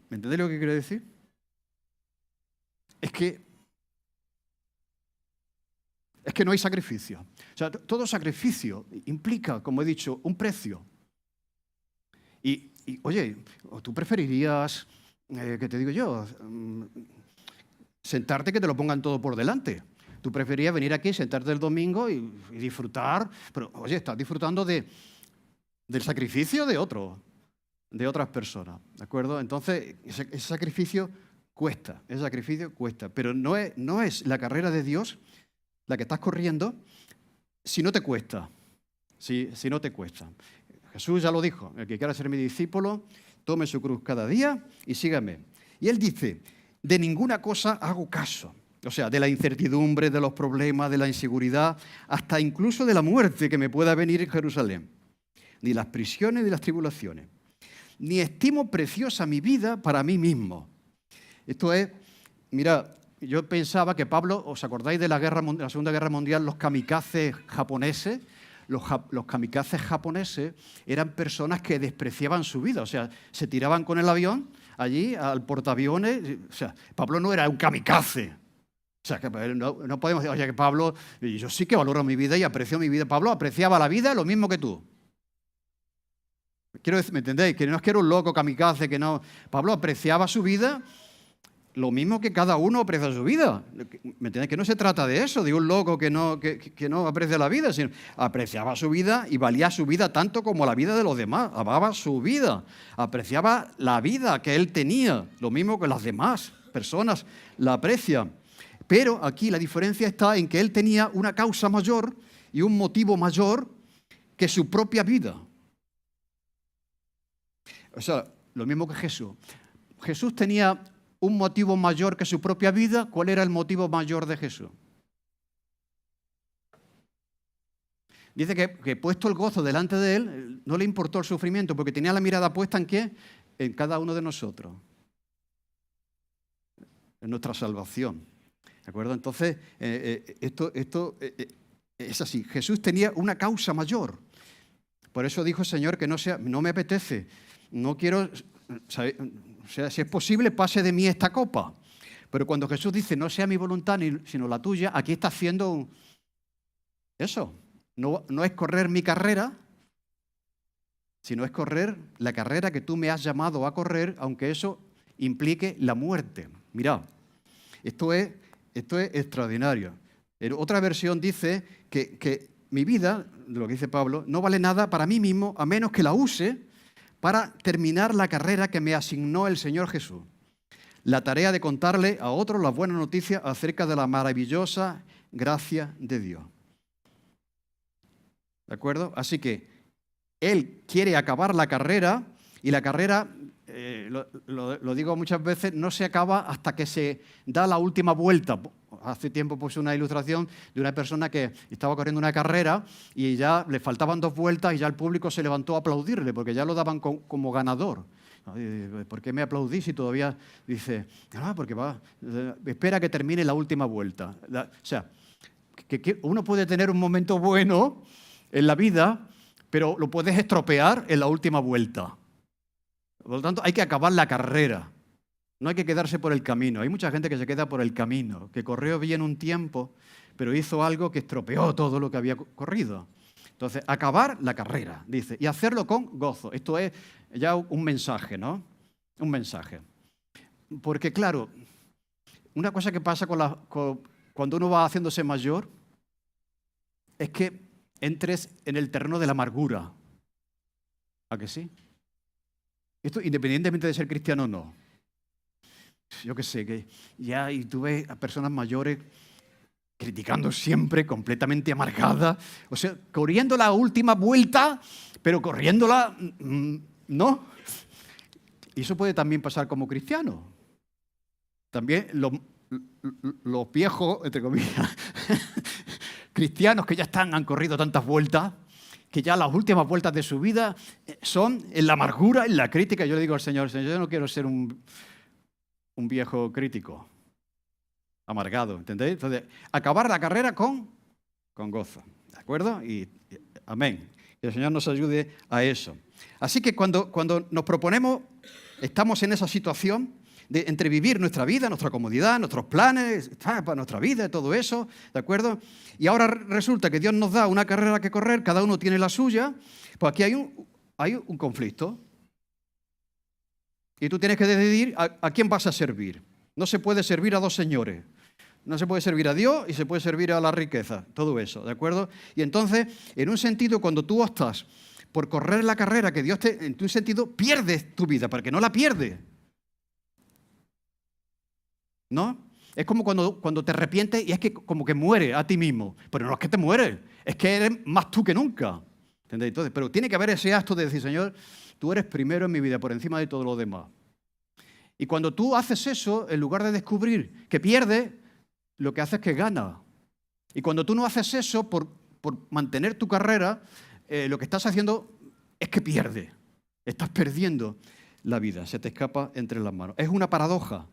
¿me entendéis lo que quiero decir? Es que no hay sacrificio. O sea, todo sacrificio implica, como he dicho, un precio. Y oye, ¿tú preferirías, qué te digo yo, sentarte que te lo pongan todo por delante? ¿Tú preferirías venir aquí, sentarte el domingo y disfrutar? Pero, oye, estás disfrutando del sacrificio de otras personas, ¿de acuerdo? Entonces, ese sacrificio cuesta, pero no es la carrera de Dios la que estás corriendo si no te cuesta, si no te cuesta. Jesús ya lo dijo, el que quiera ser mi discípulo, tome su cruz cada día y sígame. Y él dice, de ninguna cosa hago caso. O sea, de la incertidumbre, de los problemas, de la inseguridad, hasta incluso de la muerte que me pueda venir en Jerusalén. Ni las prisiones ni las tribulaciones. Ni estimo preciosa mi vida para mí mismo. Esto es, mira, yo pensaba que Pablo, ¿os acordáis de la Segunda Guerra Mundial, los kamikazes japoneses? Los kamikazes japoneses eran personas que despreciaban su vida, o sea, se tiraban con el avión allí al portaaviones. O sea, Pablo no era un kamikaze. O sea, que no podemos decir, oye, que Pablo, yo sí que valoro mi vida y aprecio mi vida. Pablo apreciaba la vida lo mismo que tú. Quiero decir, ¿me entendéis? Que no es que era un loco kamikaze, que no. Pablo apreciaba su vida lo mismo que cada uno aprecia su vida. ¿Me entendéis? Que no se trata de eso, de un loco que no aprecia la vida, sino apreciaba su vida y valía su vida tanto como la vida de los demás. Amaba su vida, apreciaba la vida que él tenía, lo mismo que las demás personas la aprecian. Pero aquí la diferencia está en que él tenía una causa mayor y un motivo mayor que su propia vida. O sea, lo mismo que Jesús. Jesús tenía un motivo mayor que su propia vida. ¿Cuál era el motivo mayor de Jesús? Dice que puesto el gozo delante de él, no le importó el sufrimiento, porque tenía la mirada puesta ¿en qué? En cada uno de nosotros. En nuestra salvación. ¿De acuerdo? Entonces, esto es así. Jesús tenía una causa mayor. Por eso dijo el Señor que no me apetece, no quiero, o sea, si es posible, pase de mí esta copa. Pero cuando Jesús dice, no sea mi voluntad sino la tuya, aquí está haciendo eso. No es correr mi carrera, sino es correr la carrera que tú me has llamado a correr, aunque eso implique la muerte. Mirad, esto es extraordinario. En otra versión dice que mi vida, de lo que dice Pablo, no vale nada para mí mismo a menos que la use para terminar la carrera que me asignó el Señor Jesús. La tarea de contarle a otros las buenas noticias acerca de la maravillosa gracia de Dios. ¿De acuerdo? Así que él quiere acabar la carrera Y la carrera, lo digo muchas veces, no se acaba hasta que se da la última vuelta. Hace tiempo puse una ilustración de una persona que estaba corriendo una carrera y ya le faltaban 2 vueltas y ya el público se levantó a aplaudirle porque ya lo daban como ganador. ¿Por qué me aplaudís y todavía dice, porque espera que termine la última vuelta? O sea, que uno puede tener un momento bueno en la vida, pero lo puedes estropear en la última vuelta. Por lo tanto, hay que acabar la carrera. No hay que quedarse por el camino. Hay mucha gente que se queda por el camino, que corrió bien un tiempo, pero hizo algo que estropeó todo lo que había corrido. Entonces, acabar la carrera, dice, y hacerlo con gozo. Esto es ya un mensaje, ¿no? Un mensaje. Porque, claro, una cosa que pasa cuando uno va haciéndose mayor es que entres en el terreno de la amargura. ¿A que sí? Esto independientemente de ser cristiano o no. Yo qué sé, que ya y tú ves a personas mayores criticando siempre, completamente amargadas, o sea, corriendo la última vuelta, pero corriéndola, ¿no? Y eso puede también pasar como cristiano. También los viejos, entre comillas, cristianos que ya han corrido tantas vueltas, que ya las últimas vueltas de su vida son en la amargura, en la crítica. Yo le digo al Señor, yo no quiero ser un viejo crítico, amargado, ¿entendéis? Entonces, acabar la carrera con gozo, ¿de acuerdo? Y amén. Que el Señor nos ayude a eso. Así que cuando nos proponemos, estamos en esa situación de entre vivir nuestra vida, nuestra comodidad, nuestros planes, para nuestra vida, todo eso, ¿de acuerdo? Y ahora resulta que Dios nos da una carrera que correr, cada uno tiene la suya, pues aquí hay un conflicto. Y tú tienes que decidir a quién vas a servir. No se puede servir a 2 señores. No se puede servir a Dios y se puede servir a la riqueza. Todo eso, ¿de acuerdo? Y entonces, en un sentido, cuando tú optas por correr la carrera que Dios en un sentido, pierdes tu vida, porque no la pierdes. ¿No? Es como cuando te arrepientes y es que como que mueres a ti mismo. Pero no es que te mueres, es que eres más tú que nunca. ¿Entendéis? Entonces, pero tiene que haber ese acto de decir, Señor, tú eres primero en mi vida, por encima de todo lo demás. Y cuando tú haces eso, en lugar de descubrir que pierdes, lo que haces es que ganas. Y cuando tú no haces eso por mantener tu carrera, lo que estás haciendo es que pierdes. Estás perdiendo la vida, se te escapa entre las manos. Es una paradoja,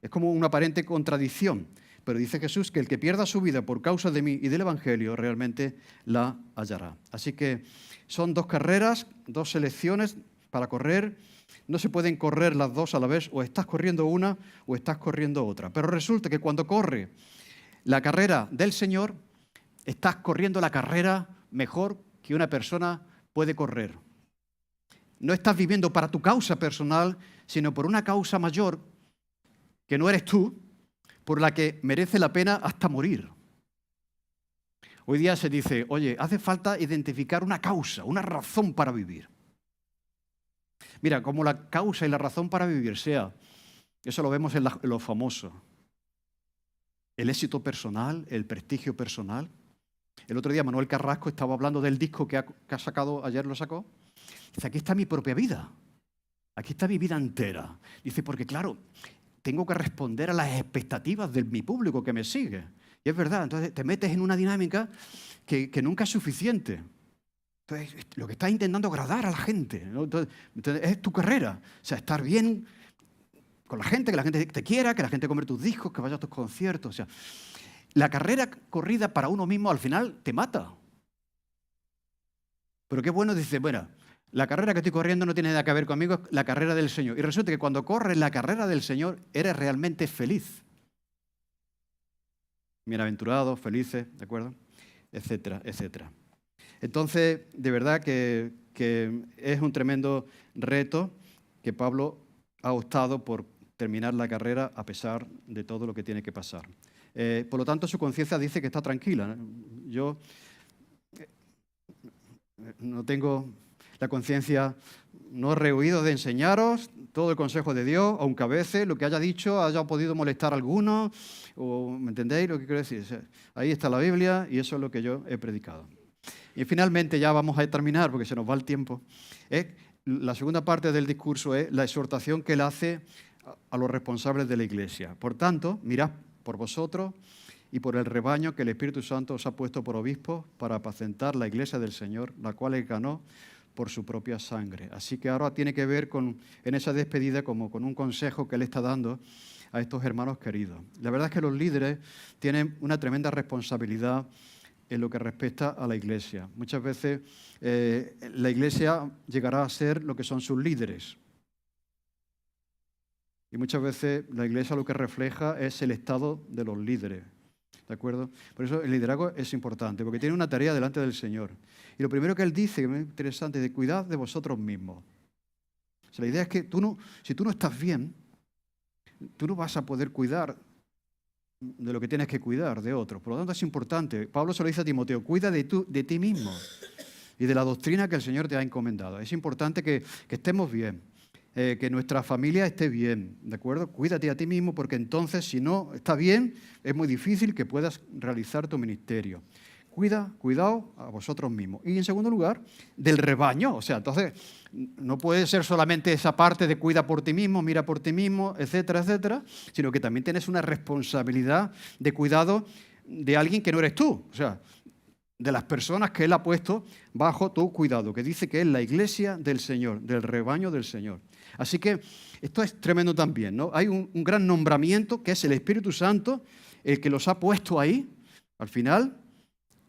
es como una aparente contradicción. Pero dice Jesús que el que pierda su vida por causa de mí y del Evangelio realmente la hallará. Así que son 2 carreras, 2 selecciones para correr. No se pueden correr las 2 a la vez, o estás corriendo una o estás corriendo otra. Pero resulta que cuando corre la carrera del Señor, estás corriendo la carrera mejor que una persona puede correr. No estás viviendo para tu causa personal, sino por una causa mayor que no eres tú, por la que merece la pena hasta morir. Hoy día se dice, oye, hace falta identificar una causa, una razón para vivir. Mira, como la causa y la razón para vivir sea, eso lo vemos en lo famoso, el éxito personal, el prestigio personal. El otro día Manuel Carrasco estaba hablando del disco que ha sacado, ayer lo sacó. Dice, aquí está mi propia vida, aquí está mi vida entera. Dice, porque claro, tengo que responder a las expectativas de mi público que me sigue. Y es verdad, entonces te metes en una dinámica que nunca es suficiente. Entonces, lo que estás intentando agradar a la gente, ¿no? Entonces, es tu carrera. O sea, estar bien con la gente, que la gente te quiera, que la gente compre tus discos, que vaya a tus conciertos. O sea, la carrera corrida para uno mismo al final te mata. Pero qué bueno, dice, bueno, la carrera que estoy corriendo no tiene nada que ver conmigo, es la carrera del Señor. Y resulta que cuando corres la carrera del Señor, eres realmente feliz. Bienaventurados, felices, ¿de acuerdo? Etcétera, etcétera. Entonces, de verdad que es un tremendo reto que Pablo ha optado por terminar la carrera a pesar de todo lo que tiene que pasar. Por lo tanto, su conciencia dice que está tranquila. Yo no tengo la conciencia, no he rehuido de enseñaros todo el consejo de Dios, aunque a veces lo que haya dicho haya podido molestar a algunos, o, ¿me entendéis lo que quiero decir? O sea, ahí está la Biblia y eso es lo que yo he predicado. Y finalmente, ya vamos a terminar porque se nos va el tiempo, la segunda parte del discurso es la exhortación que él hace a los responsables de la Iglesia. Por tanto, mirad por vosotros y por el rebaño que el Espíritu Santo os ha puesto por obispos para apacentar la Iglesia del Señor, la cual él ganó por su propia sangre. Así que ahora tiene que ver en esa despedida como con un consejo que él está dando a estos hermanos queridos. La verdad es que los líderes tienen una tremenda responsabilidad en lo que respecta a la Iglesia. Muchas veces la Iglesia llegará a ser lo que son sus líderes. Y muchas veces la Iglesia lo que refleja es el estado de los líderes. ¿De acuerdo? Por eso el liderazgo es importante, porque tiene una tarea delante del Señor. Y lo primero que él dice, que es muy interesante, es de cuidad de vosotros mismos. O sea, la idea es que si tú no estás bien, tú no vas a poder cuidar de lo que tienes que cuidar de otros. Por lo tanto, es importante. Pablo se lo dice a Timoteo, cuida de ti mismo y de la doctrina que el Señor te ha encomendado. Es importante que estemos bien, que nuestra familia esté bien, ¿de acuerdo? Cuídate a ti mismo porque entonces, si no está bien, es muy difícil que puedas realizar tu ministerio. Cuidado a vosotros mismos. Y en segundo lugar, del rebaño. O sea, entonces, no puede ser solamente esa parte de cuida por ti mismo, mira por ti mismo, etcétera, etcétera, sino que también tienes una responsabilidad de cuidado de alguien que no eres tú. O sea, de las personas que Él ha puesto bajo tu cuidado, que dice que es la iglesia del Señor, del rebaño del Señor. Así que esto es tremendo también, ¿no? Hay un gran nombramiento que es el Espíritu Santo, el que los ha puesto ahí. Al final,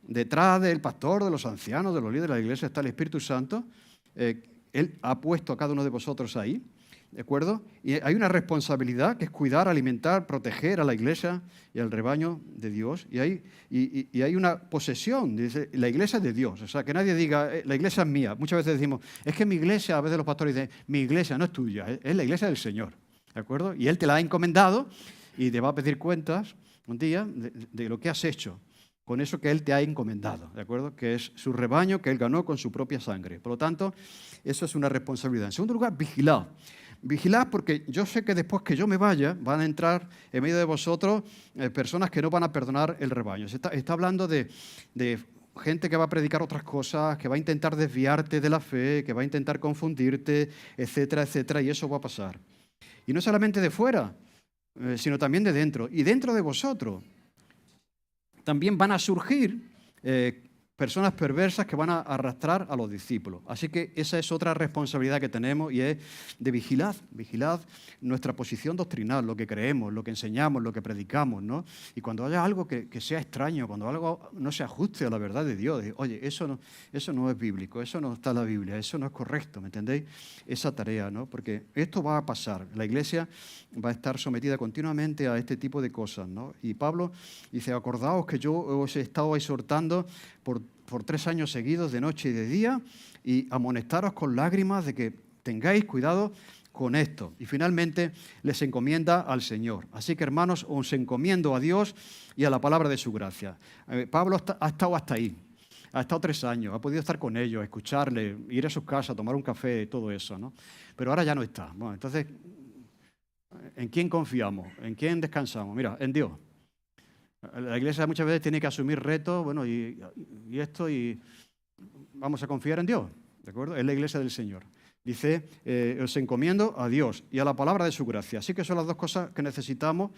detrás del pastor, de los ancianos, de los líderes de la iglesia está el Espíritu Santo. Él ha puesto a cada uno de vosotros ahí, ¿de acuerdo? Y hay una responsabilidad que es cuidar, alimentar, proteger a la iglesia y al rebaño de Dios. Y hay una posesión, dice, la iglesia es de Dios. O sea, que nadie diga, la iglesia es mía. Muchas veces decimos, es que mi iglesia, a veces los pastores dicen, mi iglesia no es tuya, es la iglesia del Señor, ¿de acuerdo? Y Él te la ha encomendado y te va a pedir cuentas un día de lo que has hecho con eso que Él te ha encomendado, ¿de acuerdo? Que es su rebaño que Él ganó con su propia sangre. Por lo tanto, eso es una responsabilidad. En segundo lugar, vigilad. Vigilad porque yo sé que después que yo me vaya, van a entrar en medio de vosotros personas que no van a perdonar el rebaño. Está hablando de gente que va a predicar otras cosas, que va a intentar desviarte de la fe, que va a intentar confundirte, etcétera, etcétera, y eso va a pasar. Y no solamente de fuera, sino también de dentro. Y dentro de vosotros también van a surgir personas perversas que van a arrastrar a los discípulos. Así que esa es otra responsabilidad que tenemos y es de vigilad nuestra posición doctrinal, lo que creemos, lo que enseñamos, lo que predicamos, ¿no? Y cuando haya algo que sea extraño, cuando algo no se ajuste a la verdad de Dios, oye, eso no es bíblico, eso no está en la Biblia, eso no es correcto, ¿me entendéis? Esa tarea, ¿no? Porque esto va a pasar. La iglesia va a estar sometida continuamente a este tipo de cosas, ¿no? Y Pablo dice, acordaos que yo os he estado exhortando por 3 años seguidos, de noche y de día, y amonestaros con lágrimas de que tengáis cuidado con esto. Y finalmente les encomienda al Señor. Así que, hermanos, os encomiendo a Dios y a la palabra de su gracia. Pablo ha estado hasta ahí. Ha estado 3 años, ha podido estar con ellos, escucharle, ir a sus casas, tomar un café, todo eso, ¿no? Pero ahora ya no está. Bueno, entonces, ¿en quién confiamos? ¿En quién descansamos? Mira, en Dios. La iglesia muchas veces tiene que asumir retos, bueno, y vamos a confiar en Dios, ¿de acuerdo? Es la iglesia del Señor. Dice, os encomiendo a Dios y a la palabra de su gracia. Así que son las dos cosas que necesitamos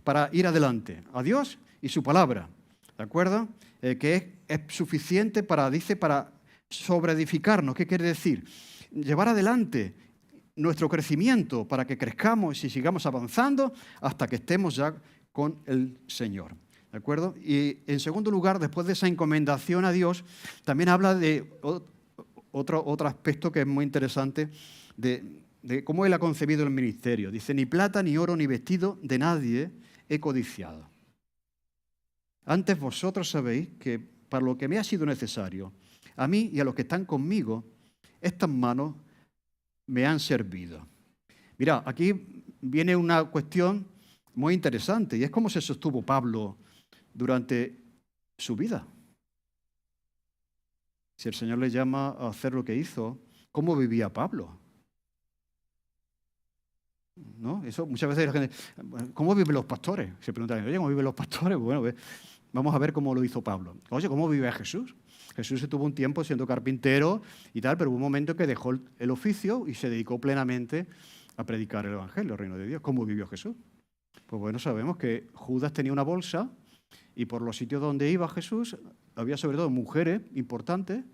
para ir adelante, a Dios y su palabra, ¿de acuerdo? Que es suficiente para sobreedificarnos. ¿Qué quiere decir? Llevar adelante nuestro crecimiento para que crezcamos y sigamos avanzando hasta que estemos ya con el Señor. ¿De acuerdo? Y en segundo lugar, después de esa encomendación a Dios, también habla de otro aspecto que es muy interesante de cómo Él ha concebido el ministerio. Dice, ni plata, ni oro, ni vestido de nadie he codiciado. Antes vosotros sabéis que para lo que me ha sido necesario, a mí y a los que están conmigo, estas manos me han servido. Mira, aquí viene una cuestión muy interesante, y es cómo se sostuvo Pablo durante su vida. Si el Señor le llama a hacer lo que hizo, ¿cómo vivía Pablo? ¿No? Eso muchas veces la gente, ¿cómo viven los pastores? Se preguntan, oye, ¿cómo viven los pastores? Bueno, vamos a ver cómo lo hizo Pablo. Oye, ¿cómo vive Jesús? Jesús estuvo un tiempo siendo carpintero y tal, pero hubo un momento que dejó el oficio y se dedicó plenamente a predicar el Evangelio, el reino de Dios. ¿Cómo vivió Jesús? Pues bueno, sabemos que Judas tenía una bolsa y por los sitios donde iba Jesús había sobre todo mujeres importantes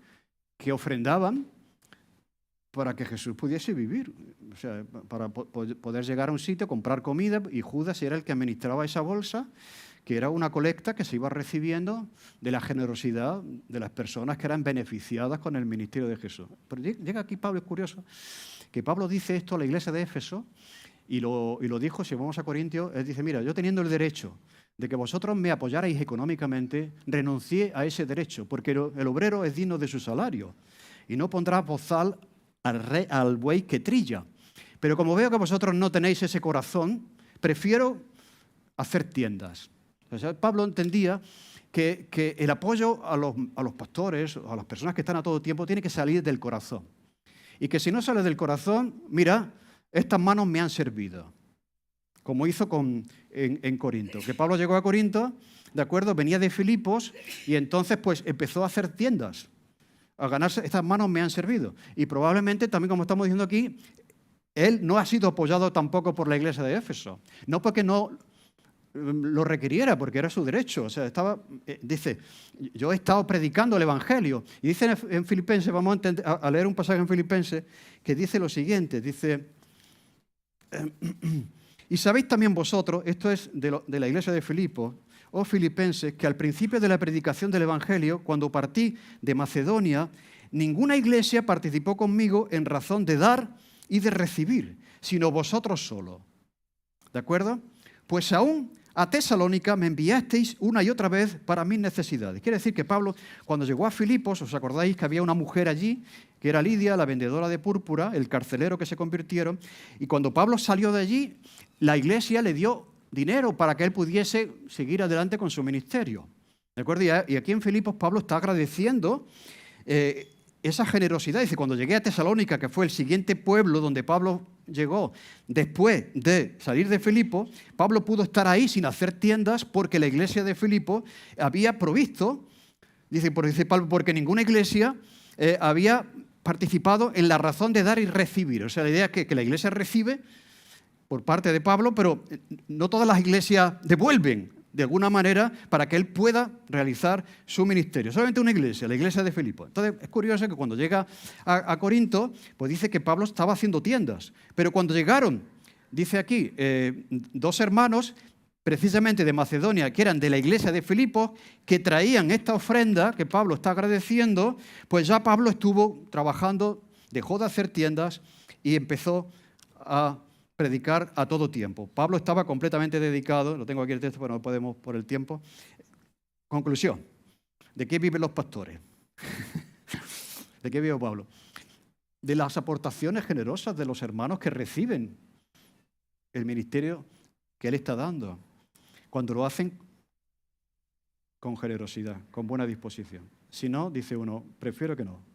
que ofrendaban para que Jesús pudiese vivir, o sea, para poder llegar a un sitio, comprar comida, y Judas era el que administraba esa bolsa, que era una colecta que se iba recibiendo de la generosidad de las personas que eran beneficiadas con el ministerio de Jesús. Pero llega aquí Pablo, es curioso, que Pablo dice esto a la iglesia de Éfeso, y lo dijo, si vamos a Corintios, él dice, mira, yo teniendo el derecho de que vosotros me apoyarais económicamente, renuncié a ese derecho, porque el obrero es digno de su salario, y no pondrá bozal al buey que trilla. Pero como veo que vosotros no tenéis ese corazón, prefiero hacer tiendas. O sea, Pablo entendía que el apoyo a los pastores, a las personas que están a todo tiempo, tiene que salir del corazón. Y que si no sale del corazón, mira, estas manos me han servido. Como hizo en Corinto. Que Pablo llegó a Corinto, ¿de acuerdo? Venía de Filipos y entonces pues empezó a hacer tiendas. A ganarse, estas manos me han servido. Y probablemente también, como estamos diciendo aquí, él no ha sido apoyado tampoco por la iglesia de Éfeso. No porque no lo requiriera, porque era su derecho. O sea, dice, yo he estado predicando el Evangelio. Y dice en Filipenses, vamos a leer un pasaje en Filipenses, que dice lo siguiente, dice, y sabéis también vosotros, esto es de la iglesia de Filipos, oh filipenses, que al principio de la predicación del Evangelio, cuando partí de Macedonia, ninguna iglesia participó conmigo en razón de dar y de recibir, sino vosotros solo. ¿De acuerdo? Pues aún a Tesalónica me enviasteis una y otra vez para mis necesidades. Quiere decir que Pablo, cuando llegó a Filipos, os acordáis que había una mujer allí, que era Lidia, la vendedora de púrpura, el carcelero que se convirtieron, y cuando Pablo salió de allí, la iglesia le dio dinero para que él pudiese seguir adelante con su ministerio. ¿De acuerdo? Y aquí en Filipos Pablo está agradeciendo esa generosidad. Dice, cuando llegué a Tesalónica, que fue el siguiente pueblo donde Pablo llegó después de salir de Filipos, Pablo pudo estar ahí sin hacer tiendas porque la iglesia de Filipos había provisto, dice Pablo, porque ninguna iglesia había participado en la razón de dar y recibir. O sea, la idea es que la iglesia recibe por parte de Pablo, pero no todas las iglesias devuelven de alguna manera para que él pueda realizar su ministerio. Solamente una iglesia, la iglesia de Filipos. Entonces es curioso que cuando llega a Corinto, pues dice que Pablo estaba haciendo tiendas. Pero cuando llegaron, dice aquí, dos hermanos, precisamente de Macedonia, que eran de la iglesia de Filipos, que traían esta ofrenda que Pablo está agradeciendo, pues ya Pablo estuvo trabajando, dejó de hacer tiendas y empezó a predicar a todo tiempo. Pablo estaba completamente dedicado, lo tengo aquí el texto, pero no podemos por el tiempo. Conclusión, ¿de qué viven los pastores? ¿De qué vive Pablo? De las aportaciones generosas de los hermanos que reciben el ministerio que él está dando, cuando lo hacen con generosidad, con buena disposición. Si no, dice uno, prefiero que no.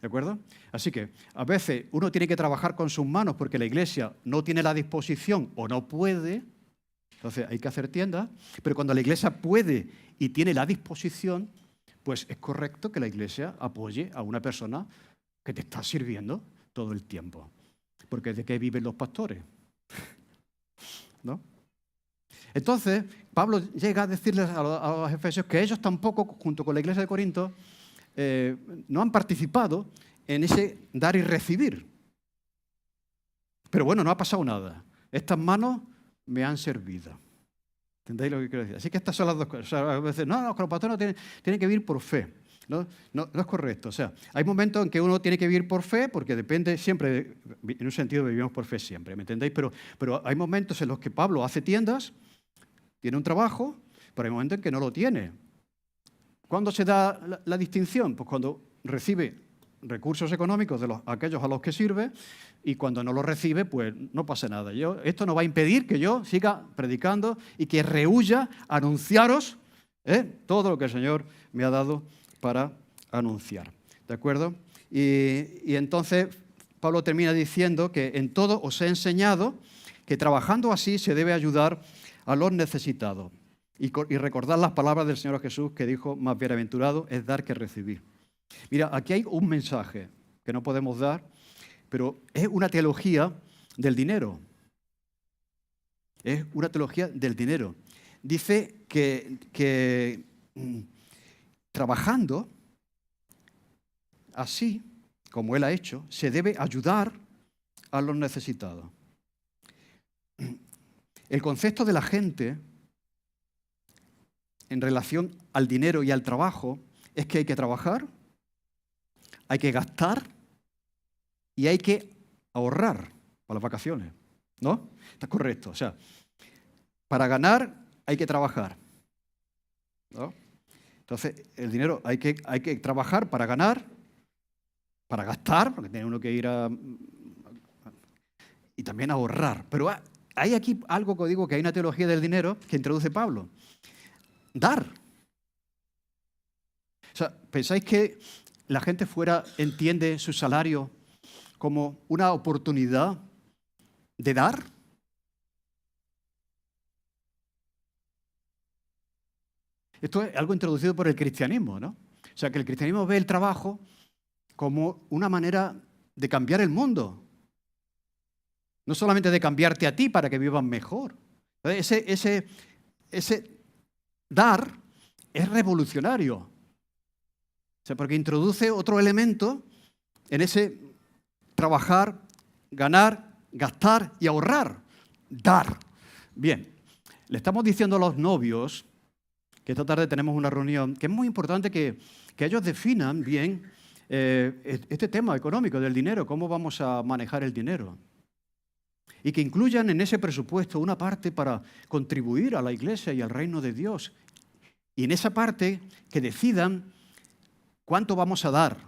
¿De acuerdo? Así que a veces uno tiene que trabajar con sus manos porque la iglesia no tiene la disposición o no puede, entonces hay que hacer tiendas, pero cuando la iglesia puede y tiene la disposición, pues es correcto que la iglesia apoye a una persona que te está sirviendo todo el tiempo. Porque ¿de qué viven los pastores? ¿No? Entonces, Pablo llega a decirles a los efesios que ellos tampoco, junto con la iglesia de Corinto, no han participado en ese dar y recibir. Pero bueno, no ha pasado nada. Estas manos me han servido. ¿Entendéis lo que quiero decir? Así que estas son las dos cosas. O sea, a veces, no, los pastores no tienen que vivir por fe. No es correcto. O sea, hay momentos en que uno tiene que vivir por fe, porque depende siempre, en un sentido vivimos por fe siempre, ¿me entendéis? Pero hay momentos en los que Pablo hace tiendas, tiene un trabajo, pero hay momentos en que no lo tiene. ¿Cuándo se da la distinción? Pues cuando recibe recursos económicos de aquellos a los que sirve y cuando no los recibe, pues no pasa nada. Esto no va a impedir que yo siga predicando y que rehuya anunciaros todo lo que el Señor me ha dado para anunciar. ¿De acuerdo? Y entonces Pablo termina diciendo que en todo os he enseñado que trabajando así se debe ayudar a los necesitados. y recordar las palabras del Señor Jesús que dijo, más bienaventurado es dar que recibir. Mira, aquí hay un mensaje que no podemos dar, pero es una teología del dinero. Es una teología del dinero. Dice que trabajando así, como Él ha hecho, se debe ayudar a los necesitados. El concepto de la gente en relación al dinero y al trabajo es que hay que trabajar, hay que gastar y hay que ahorrar para las vacaciones, ¿no? Está correcto. O sea, para ganar hay que trabajar, ¿no? Entonces, el dinero hay que trabajar para ganar, para gastar, porque tiene uno que ir y también ahorrar. Pero hay aquí algo que digo, que hay una teología del dinero que introduce Pablo. Dar. O sea, ¿pensáis que la gente fuera entiende su salario como una oportunidad de dar? Esto es algo introducido por el cristianismo, ¿no? O sea, que el cristianismo ve el trabajo como una manera de cambiar el mundo. No solamente de cambiarte a ti para que vivas mejor. Ese dar es revolucionario. O sea, porque introduce otro elemento en ese trabajar, ganar, gastar y ahorrar. Dar. Bien, le estamos diciendo a los novios que esta tarde tenemos una reunión, que es muy importante que ellos definan bien este tema económico del dinero, cómo vamos a manejar el dinero. Y que incluyan en ese presupuesto una parte para contribuir a la Iglesia y al reino de Dios. Y en esa parte que decidan cuánto vamos a dar.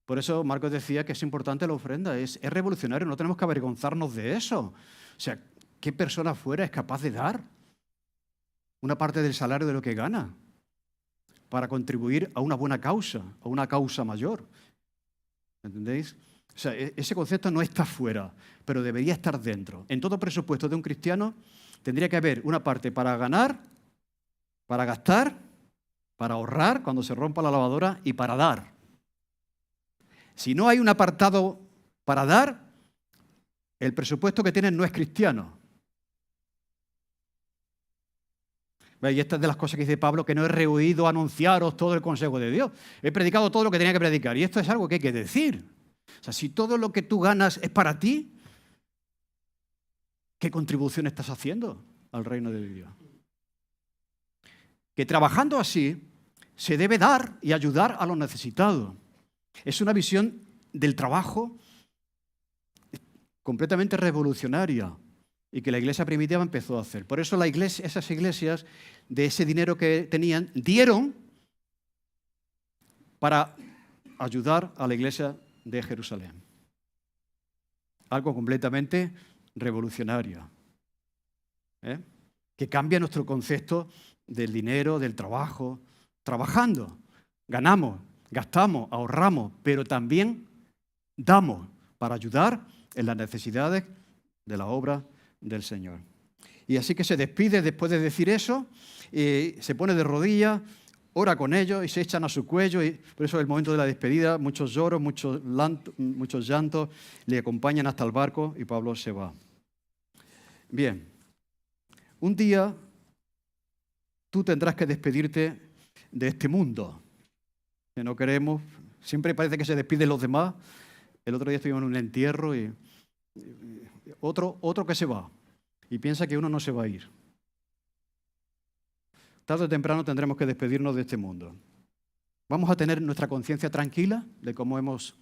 Por eso Marcos decía que es importante la ofrenda, es revolucionario, no tenemos que avergonzarnos de eso. O sea, ¿qué persona fuera es capaz de dar una parte del salario de lo que gana para contribuir a una buena causa, a una causa mayor? ¿Entendéis? O sea, ese concepto no está fuera, pero debería estar dentro. En todo presupuesto de un cristiano tendría que haber una parte para ganar, para gastar, para ahorrar cuando se rompa la lavadora y para dar. Si no hay un apartado para dar, el presupuesto que tienen no es cristiano. Y esta es de las cosas que dice Pablo, que no he rehuido anunciaros todo el consejo de Dios. He predicado todo lo que tenía que predicar. Y esto es algo que hay que decir. O sea, si todo lo que tú ganas es para ti, ¿qué contribución estás haciendo al reino de Dios? Que trabajando así se debe dar y ayudar a los necesitados. Es una visión del trabajo completamente revolucionaria y que la iglesia primitiva empezó a hacer. Por eso esas iglesias, de ese dinero que tenían, dieron para ayudar a la iglesia de Jerusalén. Algo completamente revolucionario, que cambia nuestro concepto del dinero, del trabajo. Trabajando, ganamos, gastamos, ahorramos, pero también damos para ayudar en las necesidades de la obra del Señor. Y así que se despide después de decir eso, se pone de rodillas, ora con ellos y se echan a su cuello. Y por eso es el momento de la despedida, muchos lloros, muchos llantos, le acompañan hasta el barco y Pablo se va. Bien, un día tú tendrás que despedirte de este mundo, que no queremos. Siempre parece que se despiden los demás. El otro día estuvimos en un entierro y otro que se va y piensa que uno no se va a ir. Tarde o temprano tendremos que despedirnos de este mundo. ¿Vamos a tener nuestra conciencia tranquila de cómo hemos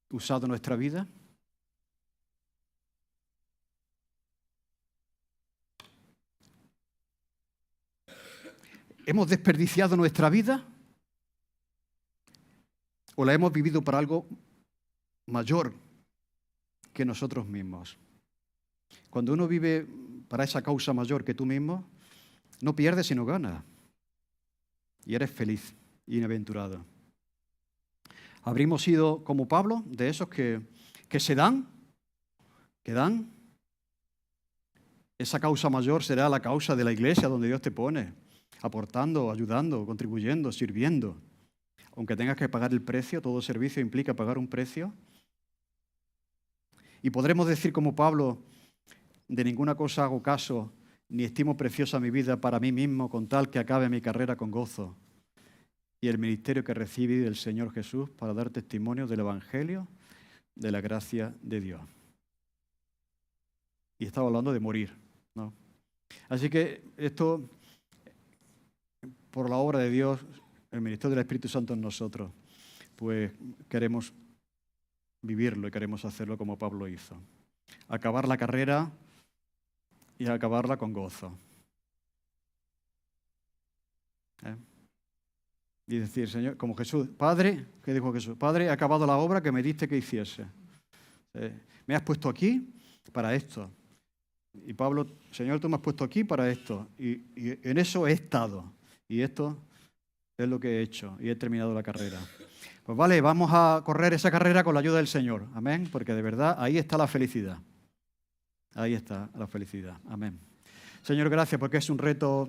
usado nuestra vida? ¿Hemos desperdiciado nuestra vida? ¿O la hemos vivido para algo mayor que nosotros mismos? Cuando uno vive para esa causa mayor que tú mismo, no pierdes sino ganas. Y eres feliz y bienaventurado. ¿Habríamos sido como Pablo, de esos que se dan, que dan esa causa mayor será la causa de la iglesia donde Dios te pone, aportando, ayudando, contribuyendo, sirviendo. Aunque tengas que pagar el precio, todo servicio implica pagar un precio. Y podremos decir como Pablo, de ninguna cosa hago caso, ni estimo preciosa mi vida para mí mismo, con tal que acabe mi carrera con gozo. Y el ministerio que recibí del Señor Jesús para dar testimonio del Evangelio, de la gracia de Dios. Y estaba hablando de morir, ¿no? Así que esto, por la obra de Dios, el ministerio del Espíritu Santo en nosotros, pues queremos vivirlo y queremos hacerlo como Pablo hizo. Acabar la carrera y acabarla con gozo. Y decir, Señor, como Jesús, Padre, ¿qué dijo Jesús? Padre, he acabado la obra que me diste que hiciese. Me has puesto aquí para esto. Y Pablo, Señor, tú me has puesto aquí para esto. Y en eso he estado. Y esto es lo que he hecho. Y he terminado la carrera. Pues vale, vamos a correr esa carrera con la ayuda del Señor. Amén. Porque de verdad ahí está la felicidad. Ahí está la felicidad. Amén. Señor, gracias porque es un reto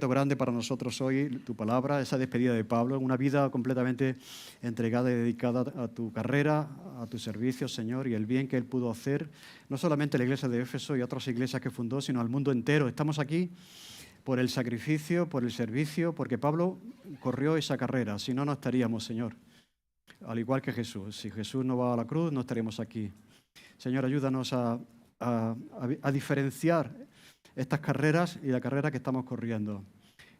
grande para nosotros hoy, tu palabra, esa despedida de Pablo, una vida completamente entregada y dedicada a tu carrera, a tu servicio, Señor, y el bien que él pudo hacer, no solamente a la iglesia de Éfeso y a otras iglesias que fundó, sino al mundo entero. Estamos aquí por el sacrificio, por el servicio, porque Pablo corrió esa carrera, si no, no estaríamos, Señor. Al igual que Jesús. Si Jesús no va a la cruz, no estaríamos aquí. Señor, ayúdanos a diferenciar estas carreras y la carrera que estamos corriendo.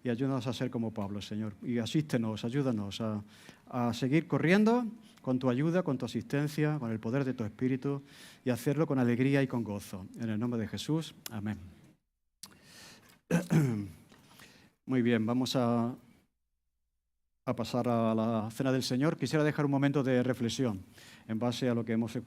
Y ayúdanos a ser como Pablo, Señor. Y asístenos, ayúdanos a seguir corriendo con tu ayuda, con tu asistencia, con el poder de tu Espíritu y hacerlo con alegría y con gozo. En el nombre de Jesús. Amén. Muy bien, vamos a pasar a la cena del Señor. Quisiera dejar un momento de reflexión en base a lo que hemos escuchado.